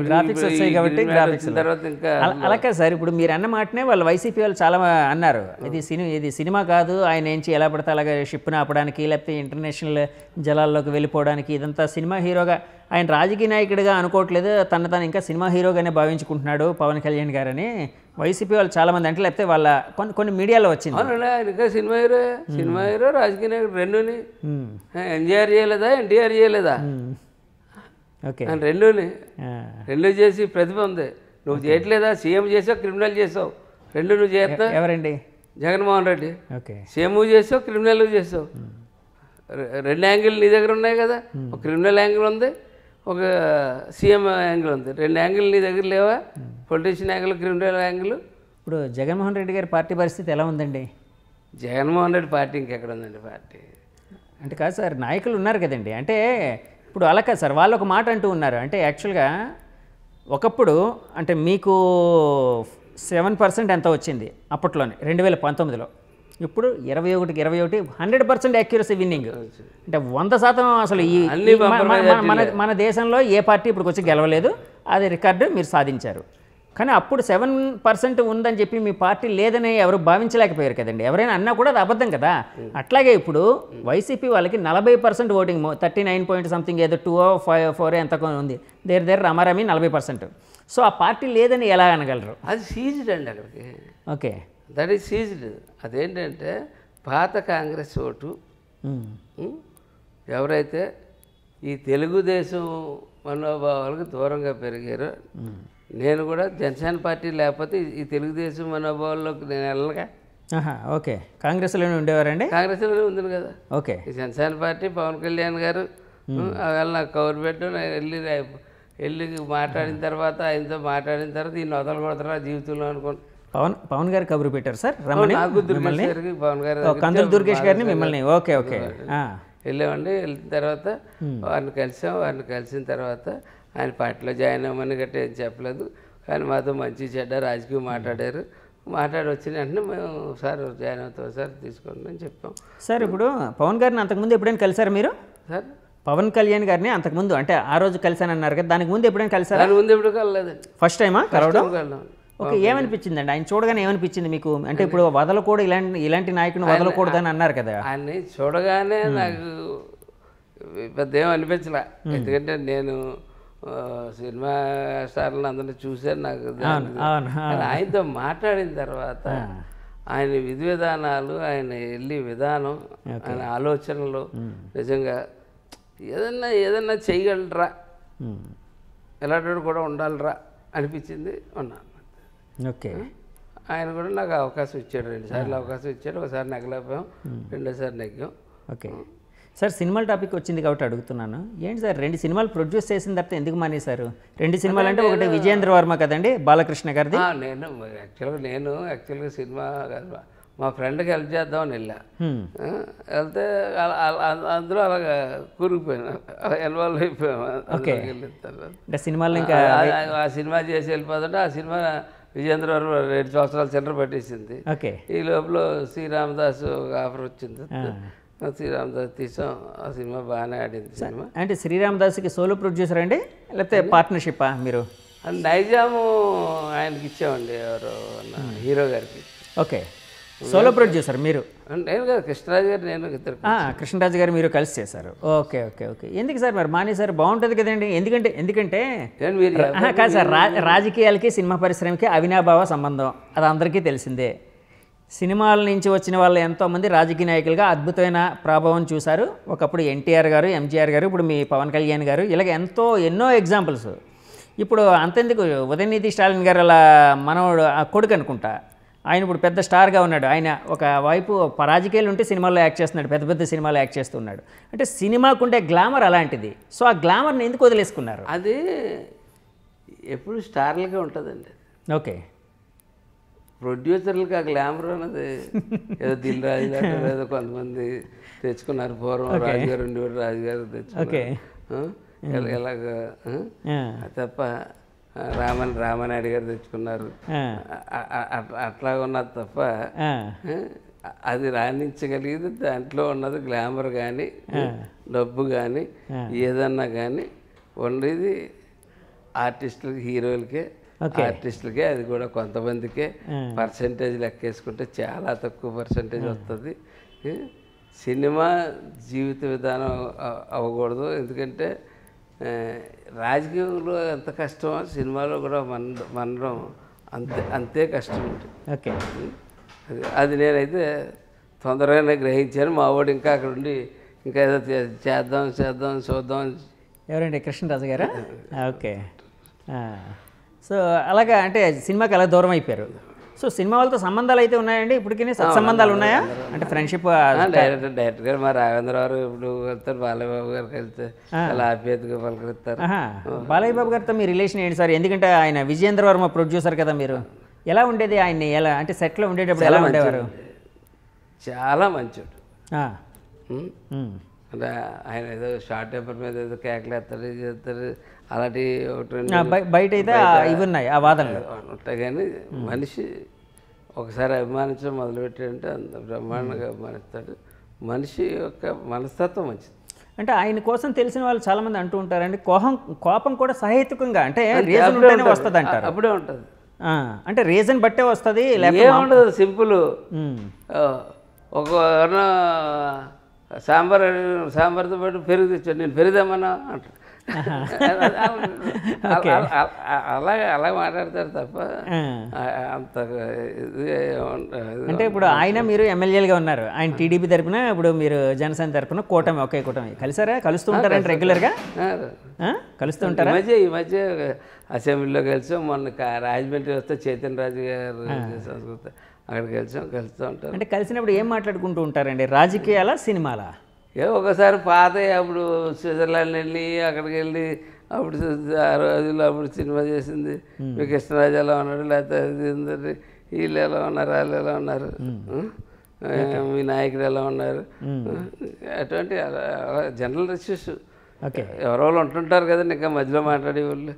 గ్రాఫిక్స్ వస్తాయి కాబట్టి గ్రాఫిక్స్ తర్వాత ఇంకా అలా కాదు సార్. ఇప్పుడు మీరు అన్న మాటనే వాళ్ళు వైసీపీ వాళ్ళు చాలా అన్నారు, ఇది సినిమా కాదు, ఆయన ఏంచి ఎలా పడితే అలాగే షిప్ను ఆపడానికి లేకపోతే ఇంటర్నేషనల్ జలాల్లోకి వెళ్ళిపోవడానికి, ఇదంతా సినిమా హీరోగా ఆయన రాజకీయ నాయకుడిగా అనుకోవట్లేదు, తను ఇంకా సినిమా హీరోగానే భావించుకుంటున్నాడు పవన్ కళ్యాణ్ గారని వైసీపీ వాళ్ళు చాలామంది అంటే, లేకపోతే వాళ్ళ కొన్ని మీడియాలో వచ్చింది. ఇంకా సినిమా హీరో రాజకీయ నాయకుడు రెండుని ఎన్టీఆర్ చేయలేదా, ఎన్టీఆర్ చేయలేదా, ఓకే రెండు చేసి ప్రతిభ ఉంది. నువ్వు చేయట్లేదా, సీఎం చేసావు, క్రిమినల్ చేసావు, రెండు నువ్వు చేస్తా. ఎవరండి? జగన్మోహన్ రెడ్డి. ఓకే, సీఎం చేసావు, క్రిమినల్ చేసావు, రెండు యాంగిల్ నీ దగ్గర ఉన్నాయి కదా. ఒక క్రిమినల్ యాంగిల్ ఉంది, ఒక సీఎం యాంగిల్ ఉంది, రెండు యాంగిల్ నీ దగ్గర లేవా? Politician angle, criminal angle. ఇప్పుడు జగన్మోహన్ రెడ్డి గారి పార్టీ పరిస్థితి ఎలా ఉందండి? జగన్మోహన్ రెడ్డి పార్టీ ఇంకెక్కడ ఉందండి పార్టీ? అంటే కాదు సార్, నాయకులు ఉన్నారు కదండి. అంటే ఇప్పుడు అలా కాదు సార్, వాళ్ళు ఒక మాట అంటూ ఉన్నారు. అంటే యాక్చువల్గా ఒకప్పుడు అంటే మీకు 7% ఎంత వచ్చింది అప్పట్లోనే 2019లో, ఇప్పుడు 21కి 21 100% యాక్యురసీ విన్నింగ్. అంటే 100% అసలు ఈ మన దేశంలో ఏ పార్టీ ఇప్పుడు వచ్చి గెలవలేదు, అది రికార్డు మీరు సాధించారు. కానీ అప్పుడు 7% ఉందని చెప్పి మీ పార్టీ లేదని ఎవరు భావించలేకపోయారు కదండి. ఎవరైనా అన్నా కూడా అది అబద్ధం కదా. అట్లాగే ఇప్పుడు వైసీపీ వాళ్ళకి 40% ఓటింగ్, 39 పాయింట్ సంథింగ్ ఏదో 2-4 ఎంత ఉంది, దగ్గర రమారమి 40%. సో ఆ పార్టీ లేదని ఎలా అనగలరు? అది సీజ్డ్ అండి అక్కడికి. Okay, that is seized. అదేంటంటే పాత కాంగ్రెస్ ఓటు ఎవరైతే ఈ తెలుగుదేశం మనోభావాలకు దూరంగా పెరిగారో, నేను కూడా జనసేన పార్టీ లేకపోతే ఈ తెలుగుదేశం మనోభావాల్లోకి నేను వెళ్ళగా. ఓకే, కాంగ్రెస్లోనే ఉండేవారండి? కాంగ్రెస్లోనే ఉంది కదా. ఓకే, ఈ జనసేన పార్టీ పవన్ కళ్యాణ్ గారు అవేళ నాకు కవర్ పెట్టు, నేను వెళ్ళి మాట్లాడిన తర్వాత ఆయనతో మాట్లాడిన తర్వాత ఈ నొదలు కొడతారా జీవితంలో అనుకోండి. పవన్ గారు కబురు పెట్టారు సార్ రమ్మని? పవన్ గారు కందులు దుర్గేష్ గారిని మిమ్మల్ని? ఓకే ఓకే, వెళ్ళామండి. వెళ్ళిన తర్వాత వారిని కలిసిన తర్వాత ఆయన పార్టీలో జాయిన్ అవ్వమని గట్రా ఏం చెప్పలేదు, కానీ మాతో మంచి చెడ్డ రాజకీయం మాట్లాడి వచ్చిన వెంటనే మేము సార్ జాయిన్ అవుతాం సార్ తీసుకోండి అని చెప్పాం. సార్ ఇప్పుడు పవన్ గారిని అంతకుముందు ఎప్పుడైనా కలిసారు మీరు? సార్ పవన్ కళ్యాణ్ గారిని అంతకుముందు అంటే ఆ రోజు కలిసానన్నారు కదా, దానికి ముందు ఎప్పుడైనా కలిసారు? దాని ముందు ఎప్పుడు కలలేదండి. ఫస్ట్ టైమా కలవడం? ఓకే, ఏమనిపించిందండి ఆయన చూడగానే? ఏమనిపించింది మీకు? అంటే ఇప్పుడు వదలకూడదు, ఇలాంటి నాయకుని వదలకూడదని అన్నారు కదా. ఆయన్ని చూడగానే నాకు పెద్ద ఏం అనిపించలే, ఎందుకంటే నేను సినిమా స్టార్లను అందరినీ చూశాను. నాకు ఆయనతో మాట్లాడిన తర్వాత ఆయన విధి విధానాలు, ఆయన వెళ్ళి విధానం, ఆయన ఆలోచనలు నిజంగా ఏదన్నా చేయగలరా, ఎలాంటి కూడా ఉండాలిరా అనిపించింది. ఉన్నాను. ఓకే, ఆయన కూడా నాకు అవకాశం ఇచ్చాడు, 2 సార్లు అవకాశం ఇచ్చాడు. ఒకసారి నెగ్గలేకపోయాం, రెండోసారి నెగ్గాం. ఓకే సార్, సినిమాల టాపిక్ వచ్చింది కాబట్టి అడుగుతున్నాను. ఏంటి సార్ 2 సినిమాలు ప్రొడ్యూస్ చేసిన తర్వాత ఎందుకు మానేశారు? 2 సినిమాలు అంటే ఒకటి విజయేంద్ర వర్మ కదండి, బాలకృష్ణ గారిది. నేను యాక్చువల్గా సినిమా మా ఫ్రెండ్కి హెల్ప్ చేద్దామని వెళ్ళా. వెళ్తే అందులో అలాగా కూరుకుపోయాను, ఇన్వాల్వ్ అయిపోయాము. అంటే సినిమాలు ఇంకా ఆ సినిమా చేసి వెళ్ళిపోతుంటే ఆ సినిమా విజయేంద్ర వర్మ 2 సంవత్సరాలు చిల్లర పట్టేసింది. ఓకే, ఈ లోపల శ్రీరామదాస్ ఆఫర్ వచ్చింది, శ్రీరామదాస్ తీసాం. ఆ సినిమా బాగానే ఆడింది. సినిమా అంటే శ్రీరామదాస్కి సోలో ప్రొడ్యూసర్ అండి లేకపోతే పార్ట్నర్షిప్పా మీరు? నైజాము ఆయనకి ఇచ్చామండి, ఎవరు హీరో గారికి. ఓకే, సోలో ప్రొడ్యూసర్ మీరు? నేను కదా, కృష్ణరాజు గారు నేను ఇద్దరు. కృష్ణరాజు గారు మీరు కలిసి చేశారు. ఓకే ఓకే ఓకే, ఎందుకు సార్ మరి మానేశారు? బాగుంటుంది కదండి. ఎందుకంటే కాదు సార్, రాజకీయాలకి సినిమా పరిశ్రమకి అవినాభావ సంబంధం, అది అందరికీ తెలిసిందే. సినిమాల నుంచి వచ్చిన వాళ్ళు ఎంతోమంది రాజకీయ నాయకులుగా అద్భుతమైన ప్రభావం చూశారు. ఒకప్పుడు ఎన్టీఆర్ గారు, ఎంజీఆర్ గారు, ఇప్పుడు మీ పవన్ కళ్యాణ్ గారు, ఇలాగ ఎన్నో ఎగ్జాంపుల్స్. ఇప్పుడు అంతెందుకు ఉదయనిధి స్టాలిన్ గారు అలా మనవడు కొడుకు అనుకుంటా, ఆయన ఇప్పుడు పెద్ద స్టార్గా ఉన్నాడు. ఆయన ఒక వైపు రాజకీయాలు ఉంటే సినిమాల్లో యాక్ట్ చేస్తున్నాడు, పెద్ద సినిమాలో యాక్ట్ చేస్తున్నాడు. అంటే సినిమాకు ఉండే గ్లామర్ అలాంటిది. సో ఆ గ్లామర్ని ఎందుకు వదిలేసుకున్నారు? అది ఎప్పుడు స్టార్లుగా ఉంటుందండి. ఓకే, ప్రొడ్యూసర్లకు ఆ గ్లామర్ అన్నది ఏదో దిల్ రాజు గారు ఏదో కొంతమంది తెచ్చుకున్నారు. పూర్వం రాజుగారు ఉండేవారు, రాజుగారు తెచ్చుకున్నారు. ఇలాగ ఆ, తప్ప రామనాయుడు గారు తెచ్చుకున్నారు ఆ, అట్లా ఉన్నది తప్ప ఆ, అది రాణించగలిగేది దాంట్లో ఉన్నది గ్లామర్ కానీ డబ్బు కానీ ఏదన్నా కానీ ఉండేది ఆర్టిస్టులకి హీరోలకే ఆర్టిస్టులకే, అది కూడా కొంతమందికే పర్సంటేజ్ లెక్కేసుకుంటే చాలా తక్కువ పర్సంటేజ్ వస్తుంది. సినిమా జీవిత విధానం అవ్వకూడదు. ఎందుకంటే రాజకీయంలో ఎంత కష్టమో సినిమాలో కూడా మనడం అంతే కష్టం ఉంటుంది. ఓకే. అది నేనైతే తొందరగానే గ్రహించాను. మా వాడు ఇంకా అక్కడ ఉండి ఇంకా ఏదో చేద్దాం చూద్దాం. ఎవరండి, కృష్ణరాజు గారా? ఓకే. సో అలాగా అంటే సినిమాకి అలా దూరం అయిపోయారు. సో సినిమా వాళ్ళతో సంబంధాలు అయితే ఉన్నాయండి ఇప్పటికీ? సత్సంబంధాలు ఉన్నాయా? అంటే ఫ్రెండ్షిప్? డైరెక్టర్ గారు మా రాఘవేంద్రరావు ఇప్పుడు వెళ్తారు, బాలయ్య బాబు గారికి వెళ్తే అలా ఆప్యాయతగా పలకరిస్తారు. బాలయ్య బాబు గారితో మీ రిలేషన్ ఏంటి సార్? ఎందుకంటే ఆయన విజయేంద్ర వర్మ ప్రొడ్యూసర్ కదా మీరు. ఎలా ఉండేది ఆయన్ని? ఎలా అంటే సెట్లో ఉండేటప్పుడు ఎలా ఉండేవారు? చాలా మంచివాడు. అంటే ఆయన ఏదో షార్ట్ పేపర్ మీద ఏదో కేకలు వేస్తారు, చేస్తారు, అలాంటి ఒకటి బయట అయితే ఇవి ఉన్నాయి ఆ వాదనలు ఉంటాయి. కానీ మనిషి ఒకసారి అభిమానించడం మొదలుపెట్టాడంటే అంత బ్రహ్మాండంగా అభిమానిస్తాడు. మనిషి యొక్క మనస్తత్వం మంచిది. అంటే ఆయన కోసం తెలిసిన వాళ్ళు చాలా మంది అంటూ ఉంటారండి, కోపం కూడా సహేతుకంగా అంటే రీజన్ ఉంటేనే వస్తుంది అంటారు. అప్పుడే ఉంటుంది. అంటే రీజన్ బట్టే వస్తుంది, ఏముండదు. సింపుల్. ఒక సాంబార్తో పాటు పెరుగు తెచ్చాడు, నేను పెరుగుదామన్నా అంటాడు. అలా మాట్లాడతారు తప్ప అంత అంటే ఇప్పుడు ఆయన మీరు ఎమ్మెల్యేలుగా ఉన్నారు, ఆయన టీడీపీ తరపున, ఇప్పుడు మీరు జనసేన తరపున కూటమి, ఒకే కూటమి. కలిసారా? కలుస్తూ ఉంటారండి రెగ్యులర్గా? కలుస్తూ ఉంటారా? ఈ మధ్య అసెంబ్లీలో కలిసాం. మొన్న రాజమండ్రి వస్తే చైతన్య రాజు గారు సంస్కృత అక్కడికి కలుస్తూ ఉంటారు. అంటే కలిసినప్పుడు ఏం మాట్లాడుకుంటూ ఉంటారండి? రాజకీయాలా, సినిమాలా? ఒకసారి పాత అప్పుడు స్విట్జర్లాండ్ వెళ్ళి అక్కడికి వెళ్ళి అప్పుడు ఆ రోజుల్లో అప్పుడు సినిమా చేసింది, మీ కృష్ణరాజు ఎలా ఉన్నాడు, లేకపోతే వీళ్ళు ఎలా ఉన్నారు, వాళ్ళు ఎలా ఉన్నారు, మీ నాయకుడు ఎలా ఉన్నారు, అటువంటి జనరల్ ఇష్యూస్ ఎవరో వాళ్ళు ఉంటుంటారు కదండి, ఇంకా మధ్యలో మాట్లాడే వాళ్ళు.